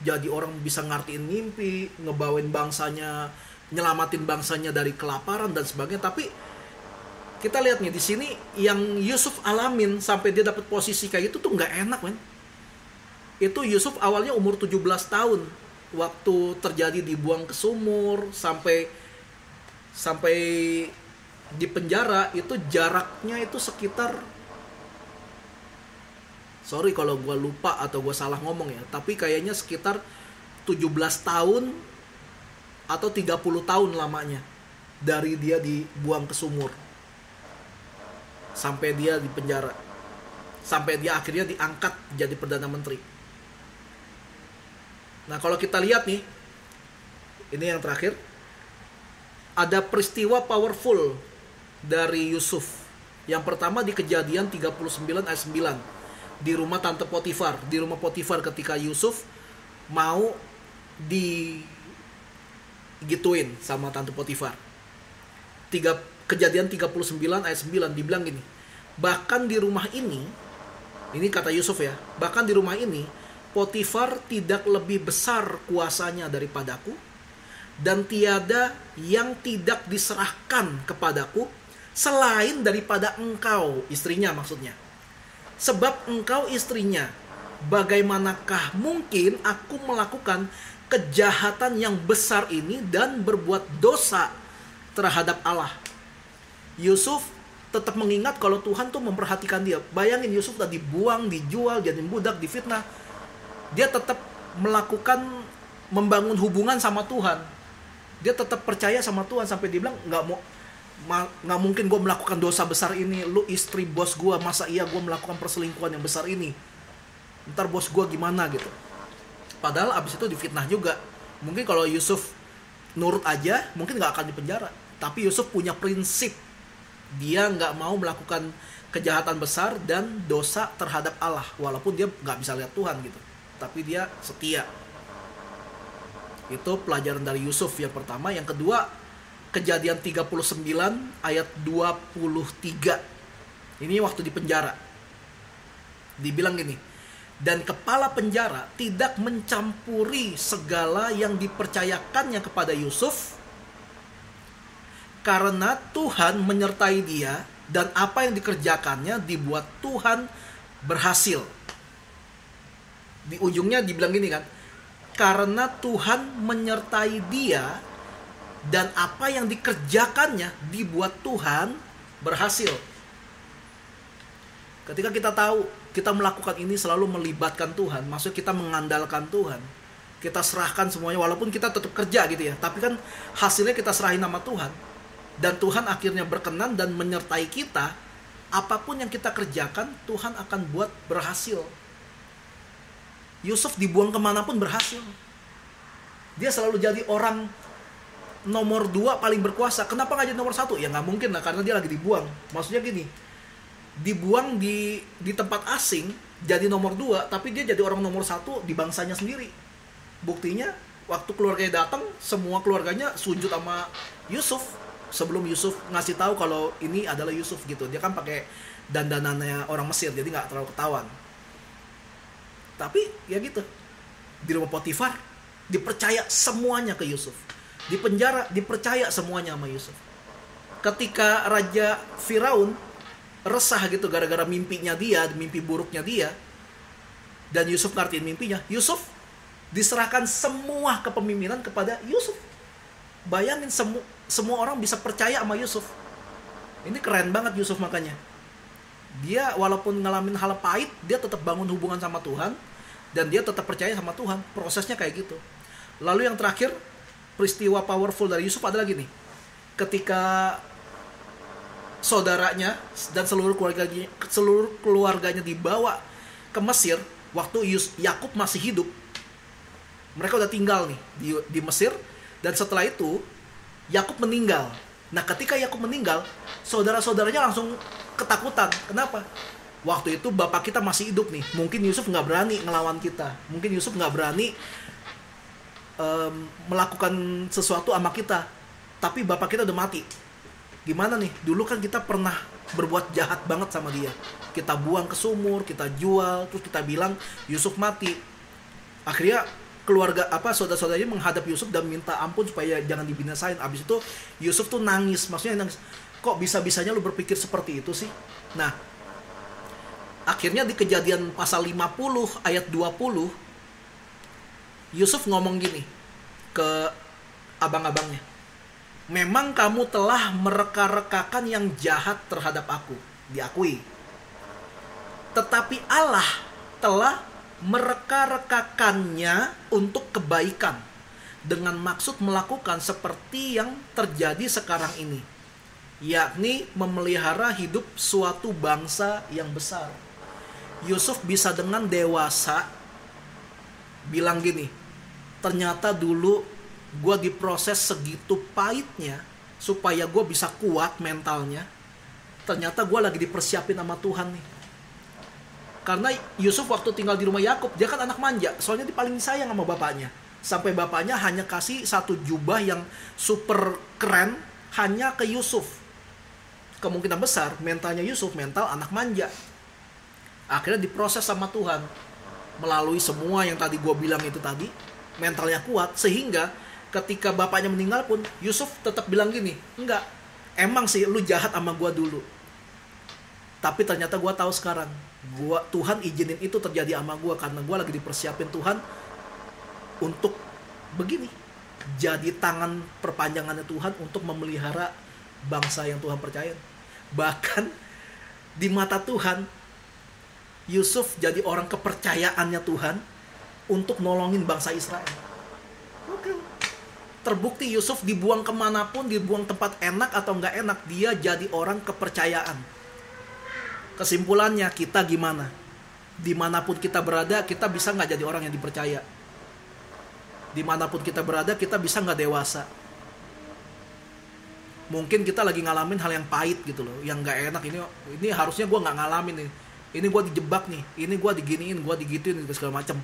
jadi orang bisa ngartiin mimpi, ngebawain bangsanya, nyelamatin bangsanya dari kelaparan dan sebagainya. Tapi kita lihat nih di sini yang Yusuf alamin sampai dia dapat posisi kayak itu tuh nggak enak, men. Itu Yusuf awalnya umur 17 tahun waktu terjadi dibuang ke sumur sampai di penjara. Itu jaraknya itu sekitar, sorry kalau gue lupa atau gue salah ngomong ya, tapi kayaknya sekitar 17 tahun atau 30 tahun lamanya dari dia dibuang ke sumur sampai dia di penjara, sampai dia akhirnya diangkat jadi Perdana Menteri. Nah kalau kita lihat nih, ini yang terakhir, ada peristiwa powerful dari Yusuf. Yang pertama di Kejadian 39 ayat 9, di rumah Tante Potifar. Di rumah Potifar ketika Yusuf mau digituin sama Tante Potifar. Kejadian 39 ayat 9 dibilang gini, bahkan di rumah ini kata Yusuf ya, bahkan di rumah ini Potifar tidak lebih besar kuasanya daripadaku, dan tiada yang tidak diserahkan kepadaku selain daripada engkau, istrinya maksudnya. Sebab engkau istrinya, bagaimanakah mungkin aku melakukan kejahatan yang besar ini dan berbuat dosa terhadap Allah? Yusuf tetap mengingat kalau Tuhan tuh memperhatikan dia. Bayangin Yusuf udah dibuang, dijual, jadi budak, difitnah. Dia tetap membangun hubungan sama Tuhan. Dia tetap percaya sama Tuhan sampai dia bilang nggak mungkin gue melakukan dosa besar ini. Lu istri bos gue, masa iya gue melakukan perselingkuhan yang besar ini? Ntar bos gue gimana gitu. Padahal abis itu difitnah juga. Mungkin kalau Yusuf nurut aja, mungkin nggak akan dipenjara. Tapi Yusuf punya prinsip. Dia nggak mau melakukan kejahatan besar dan dosa terhadap Allah, walaupun dia nggak bisa lihat Tuhan gitu. Tapi dia setia. Itu pelajaran dari Yusuf yang pertama. Yang kedua, Kejadian 39 ayat 23. Ini waktu di penjara. Dibilang gini, dan kepala penjara tidak mencampuri segala yang dipercayakannya kepada Yusuf, karena Tuhan menyertai dia, dan apa yang dikerjakannya dibuat Tuhan berhasil. Di ujungnya dibilang gini kan, karena Tuhan menyertai dia dan apa yang dikerjakannya dibuat Tuhan berhasil. Ketika kita tahu kita melakukan ini selalu melibatkan Tuhan, maksud kita mengandalkan Tuhan, kita serahkan semuanya, walaupun kita tetap kerja gitu ya, tapi kan hasilnya kita serahin sama Tuhan, dan Tuhan akhirnya berkenan dan menyertai kita. Apapun yang kita kerjakan Tuhan akan buat berhasil. Yusuf dibuang kemanapun berhasil. Dia selalu jadi orang nomor 2 paling berkuasa. Kenapa gak jadi nomor 1? Ya gak mungkin lah, karena dia lagi dibuang. Maksudnya gini, dibuang di tempat asing jadi nomor 2, tapi dia jadi orang nomor 1 di bangsanya sendiri. Buktinya waktu keluarganya datang, semua keluarganya sujud sama Yusuf sebelum Yusuf ngasih tahu kalau ini adalah Yusuf gitu. Dia kan pakai dandanannya orang Mesir, jadi nggak terlalu ketahuan. Tapi ya gitu, di rumah Potifar dipercaya semuanya ke Yusuf, di penjara dipercaya semuanya sama Yusuf. Ketika Raja Firaun resah gitu gara-gara mimpinya dia, mimpi buruknya dia. Dan Yusuf ngertiin mimpinya. Yusuf diserahkan semua kepemimpinan kepada Yusuf. Bayangin semua orang bisa percaya sama Yusuf. Ini keren banget Yusuf makanya. Dia walaupun ngalamin hal pahit, dia tetap bangun hubungan sama Tuhan. Dan dia tetap percaya sama Tuhan. Prosesnya kayak gitu. Lalu yang terakhir, peristiwa powerful dari Yusuf adalah gini. Ketika saudaranya dan seluruh keluarganya dibawa ke Mesir, waktu Yakub masih hidup, mereka udah tinggal nih di Mesir, dan setelah itu Yakub meninggal. Nah, ketika Yakub meninggal, saudara-saudaranya langsung ketakutan. Kenapa? Waktu itu bapak kita masih hidup nih. Mungkin Yusuf nggak berani ngelawan kita. Mungkin Yusuf nggak berani melakukan sesuatu sama kita. Tapi bapak kita udah mati. Gimana nih? Dulu kan kita pernah berbuat jahat banget sama dia. Kita buang ke sumur, kita jual, terus kita bilang Yusuf mati. Akhirnya saudara-saudaranya menghadap Yusuf dan minta ampun supaya jangan dibinasain. Abis itu Yusuf tuh nangis, maksudnya nangis. Kok bisa-bisanya lu berpikir seperti itu sih? Nah, akhirnya di Kejadian pasal 50 ayat 20, Yusuf ngomong gini ke abang-abangnya. Memang kamu telah mereka-rekakan yang jahat terhadap aku. Diakui. Tetapi Allah telah mereka-rekakannya untuk kebaikan. Dengan maksud melakukan seperti yang terjadi sekarang ini. Yakni memelihara hidup suatu bangsa yang besar. Yusuf bisa dengan dewasa bilang gini. Ternyata dulu gue diproses segitu pahitnya supaya gue bisa kuat mentalnya. Ternyata gue lagi dipersiapin sama Tuhan nih. Karena Yusuf waktu tinggal di rumah Yakub, dia kan anak manja. Soalnya dia paling sayang sama bapaknya. Sampai bapaknya hanya kasih satu jubah yang super keren hanya ke Yusuf. Kemungkinan besar mentalnya Yusuf mental anak manja. Akhirnya diproses sama Tuhan. Melalui semua yang tadi gue bilang itu tadi. Mentalnya kuat sehingga ketika bapaknya meninggal pun Yusuf tetap bilang gini, enggak, emang sih lu jahat sama gua dulu, tapi ternyata gua tahu sekarang Tuhan izinin itu terjadi sama gua karena gua lagi dipersiapin Tuhan untuk begini, jadi tangan perpanjangannya Tuhan untuk memelihara bangsa yang Tuhan percaya. Bahkan di mata Tuhan Yusuf jadi orang kepercayaannya Tuhan untuk nolongin bangsa Israel. Oke. Terbukti Yusuf dibuang kemanapun, dibuang tempat enak atau nggak enak, dia jadi orang kepercayaan. Kesimpulannya, kita gimana? Dimanapun kita berada, kita bisa nggak jadi orang yang dipercaya? Dimanapun kita berada, kita bisa nggak dewasa? Mungkin kita lagi ngalamin hal yang pahit gitu loh, yang nggak enak. Ini harusnya gue nggak ngalamin nih. Ini gue dijebak nih, ini gue diginiin, gue digituin, segala macem.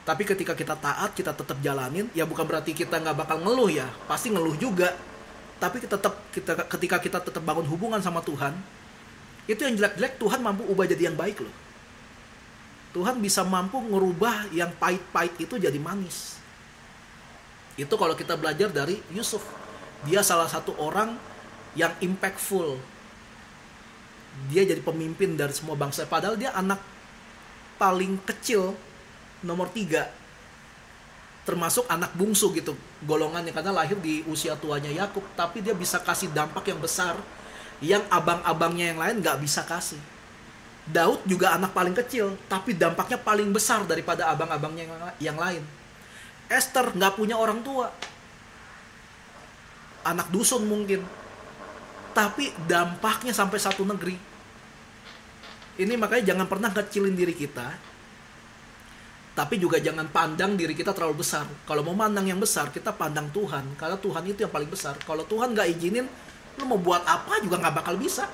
Tapi ketika kita taat, kita tetap jalanin, ya bukan berarti kita nggak bakal ngeluh ya, pasti ngeluh juga. Tapi ketika kita tetap bangun hubungan sama Tuhan, itu yang jelek-jelek Tuhan mampu ubah jadi yang baik loh. Tuhan bisa mampu ngerubah yang pahit-pahit itu jadi manis. Itu kalau kita belajar dari Yusuf. Dia salah satu orang yang impactful. Dia jadi pemimpin dari semua bangsa. Padahal dia anak paling kecil, nomor 3, termasuk anak bungsu gitu golongannya, karena lahir di usia tuanya Yakub, tapi dia bisa kasih dampak yang besar yang abang-abangnya yang lain gak bisa kasih. Daud juga anak paling kecil, tapi dampaknya paling besar daripada abang-abangnya yang lain. Esther gak punya orang tua, anak dusun mungkin, tapi dampaknya sampai satu negeri. Ini makanya jangan pernah kecilin diri kita. Tapi juga jangan pandang diri kita terlalu besar. Kalau mau mandang yang besar, kita pandang Tuhan. Karena Tuhan itu yang paling besar. Kalau Tuhan gak izinin, lu mau buat apa juga gak bakal bisa.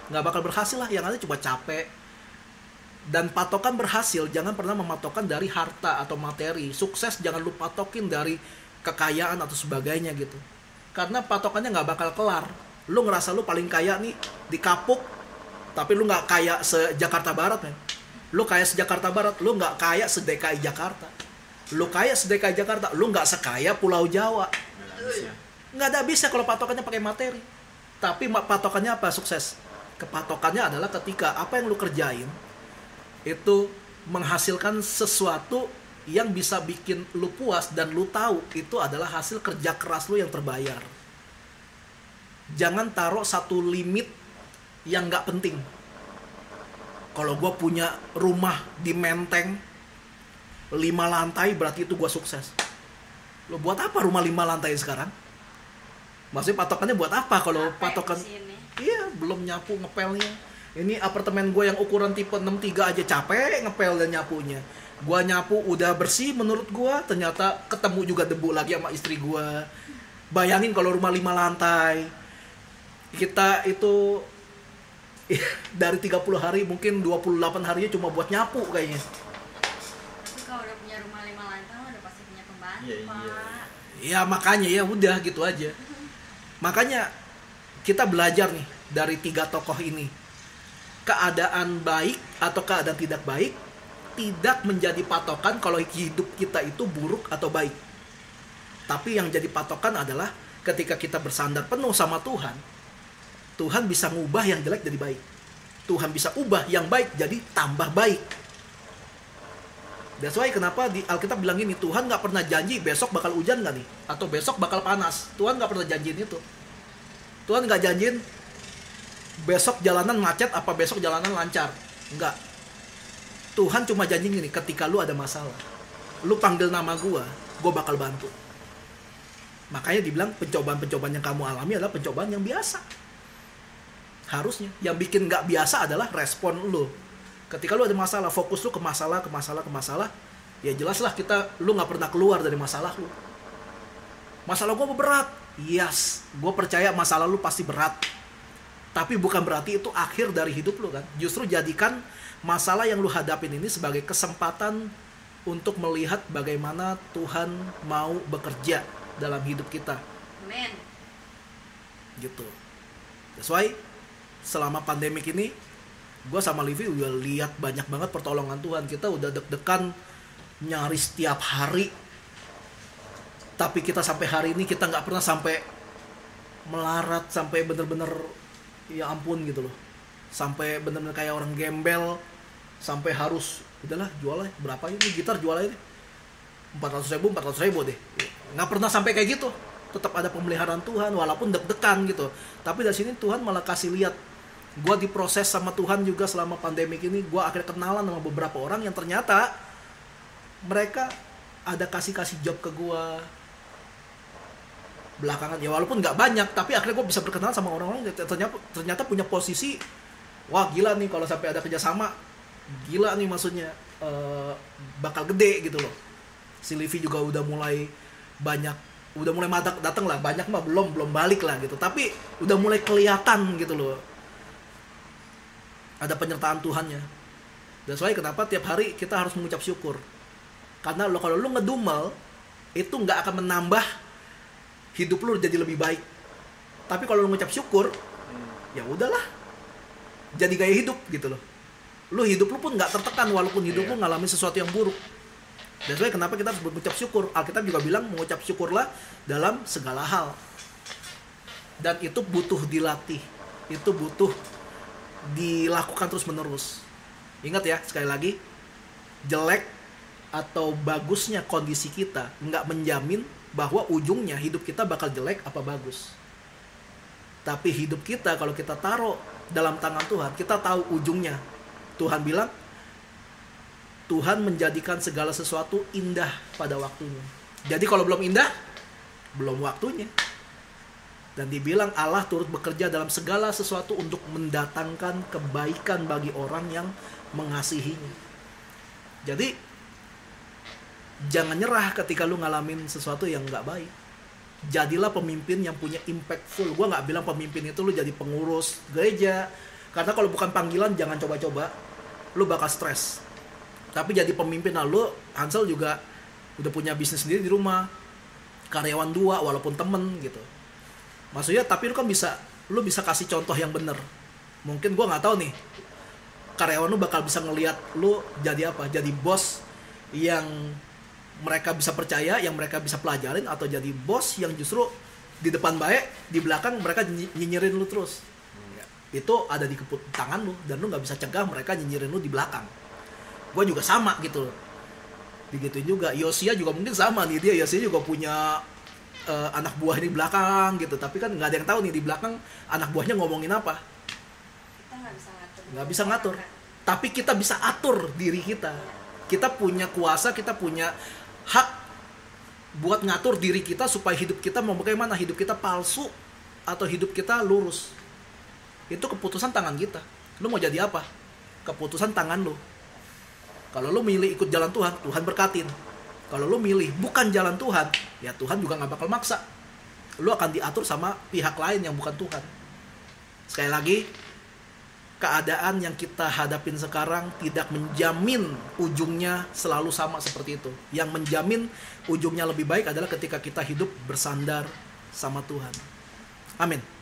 Gak bakal berhasil lah. Yang ada cuma capek. Dan patokan berhasil, jangan pernah mematokkan dari harta atau materi. Sukses jangan lu patokin dari kekayaan atau sebagainya gitu. Karena patokannya gak bakal kelar. Lu ngerasa lu paling kaya nih di Kapuk, tapi lu gak kaya se-Jakarta Barat, men. Lu kaya se-Jakarta Barat, lu gak kaya se-DKI Jakarta. Lu kaya se-DKI Jakarta, lu gak sekaya Pulau Jawa. Gak ada habisnya kalau patokannya pakai materi. Tapi patokannya apa? Sukses. Kepatokannya adalah ketika apa yang lu kerjain itu menghasilkan sesuatu yang bisa bikin lu puas dan lu tahu itu adalah hasil kerja keras lu yang terbayar. Jangan taruh satu limit yang nggak penting. Kalau gue punya rumah di Menteng 5 lantai berarti itu gue sukses. Lo buat apa rumah 5 lantai sekarang? Maksudnya patokannya buat apa? Kalau patokan iya, belum nyapu ngepelnya. Ini apartemen gue yang ukuran tipe 63 aja capek ngepel dan nyapunya. Gue nyapu udah bersih menurut gue, ternyata ketemu juga debu lagi sama istri gue. Bayangin kalau rumah 5 lantai. Kita itu dari 30 hari mungkin 28 harinya cuma buat nyapu kayaknya. Tapi kalau udah punya rumah 5 lantai lo udah pasti punya pembantu, Iya, iya. Pak. Ya makanya ya udah gitu aja. Makanya kita belajar nih dari 3 tokoh ini. Keadaan baik atau keadaan tidak baik tidak menjadi patokan kalau hidup kita itu buruk atau baik. Tapi yang jadi patokan adalah ketika kita bersandar penuh sama Tuhan, Tuhan bisa ngubah yang jelek jadi baik. Tuhan bisa ubah yang baik jadi tambah baik. That's why kenapa di Alkitab bilang ini, Tuhan gak pernah janji besok bakal hujan gak nih? Atau besok bakal panas. Tuhan gak pernah janjiin itu. Tuhan gak janjiin besok jalanan macet apa besok jalanan lancar. Enggak. Tuhan cuma janji gini, ketika lu ada masalah, lu panggil nama gua bakal bantu. Makanya dibilang pencobaan-pencobaan yang kamu alami adalah pencobaan yang biasa. Harusnya. Yang bikin gak biasa adalah respon lu. Ketika lu ada masalah, fokus lu ke masalah, ya jelaslah lu gak pernah keluar dari masalah lu. Masalah gua berat. Yes, gue percaya masalah lu pasti berat. Tapi bukan berarti itu akhir dari hidup lu kan. Justru jadikan masalah yang lu hadapin ini sebagai kesempatan untuk melihat bagaimana Tuhan mau bekerja dalam hidup kita. Amen. Gitu. That's why selama pandemik ini gue sama Livi udah lihat banyak banget pertolongan Tuhan. Kita udah deg-degan nyaris setiap hari. Tapi kita sampai hari ini kita nggak pernah sampai melarat, sampai bener-bener ya ampun gitu loh. Sampai bener-bener kayak orang gembel, sampai harus udahlah jual aja, berapa ini gitar jual aja deh, 400.000 deh. Nggak pernah sampai kayak gitu. Tetap ada pemeliharaan Tuhan walaupun deg-degan gitu. Tapi dari sini Tuhan malah kasih lihat, gue diproses sama Tuhan juga selama pandemik ini. Gue akhirnya kenalan sama beberapa orang yang ternyata mereka ada kasih job ke gue belakangan, ya walaupun nggak banyak, tapi akhirnya gue bisa berkenalan sama orang-orang yang ternyata punya posisi, wah gila nih kalau sampai ada kerjasama, gila nih maksudnya, bakal gede gitu loh. Si Livi juga udah mulai madak datang lah, banyak mah belum balik lah gitu, tapi udah mulai kelihatan gitu loh, ada penyertaan Tuhannya. That's why kenapa tiap hari kita harus mengucap syukur, karena kalau lu ngedumel itu nggak akan menambah hidup lu jadi lebih baik. Tapi kalau lu ngucap syukur, ya udahlah, jadi gaya hidup gitu loh. Lu hidup lu pun nggak tertekan walaupun hidup lu ngalamin sesuatu yang buruk. That's why kenapa kita harus mengucap syukur. Alkitab juga bilang mengucap syukurlah dalam segala hal. Dan itu butuh dilatih, itu butuh dilakukan terus menerus. Ingat ya, sekali lagi, jelek atau bagusnya kondisi kita nggak menjamin bahwa ujungnya hidup kita bakal jelek apa bagus. Tapi hidup kita kalau kita taruh dalam tangan Tuhan, kita tahu ujungnya. Tuhan bilang, Tuhan menjadikan segala sesuatu indah pada waktunya. Jadi kalau belum indah, belum waktunya. Dan dibilang Allah turut bekerja dalam segala sesuatu untuk mendatangkan kebaikan bagi orang yang mengasihinya. Jadi jangan nyerah ketika lu ngalamin sesuatu yang gak baik. Jadilah pemimpin yang punya impactful. Gue gak bilang pemimpin itu lu jadi pengurus gereja, karena kalau bukan panggilan jangan coba-coba, lu bakal stres. Tapi jadi pemimpin, lu Hansel juga udah punya bisnis sendiri di rumah, karyawan 2 walaupun temen gitu. Maksudnya tapi lu bisa kasih contoh yang bener. Mungkin gue gak tahu nih, karyawan lu bakal bisa ngelihat lu jadi apa, jadi bos yang mereka bisa percaya, yang mereka bisa pelajarin, atau jadi bos yang justru di depan baik, di belakang mereka nyinyirin lu terus. itu ada di tangan lu, dan lu nggak bisa cegah mereka nyinyirin lu di belakang. Gue juga sama gitu loh. Begituin juga Yosia juga mungkin sama nih, dia Yosia juga punya anak buah di belakang gitu, tapi kan nggak ada yang tahu nih di belakang anak buahnya ngomongin apa. Kita nggak bisa ngatur. Nggak bisa ngatur, tapi kita bisa atur diri kita. Kita punya kuasa, kita punya hak buat ngatur diri kita supaya hidup kita mau bagaimana, hidup kita palsu atau hidup kita lurus. Itu keputusan tangan kita. Lu mau jadi apa? Keputusan tangan lu. Kalau lu milih ikut jalan Tuhan, Tuhan berkatin. Kalau lu milih bukan jalan Tuhan, ya Tuhan juga gak bakal maksa. Lu akan diatur sama pihak lain yang bukan Tuhan. Sekali lagi, keadaan yang kita hadapin sekarang tidak menjamin ujungnya selalu sama seperti itu. Yang menjamin ujungnya lebih baik adalah ketika kita hidup bersandar sama Tuhan. Amin.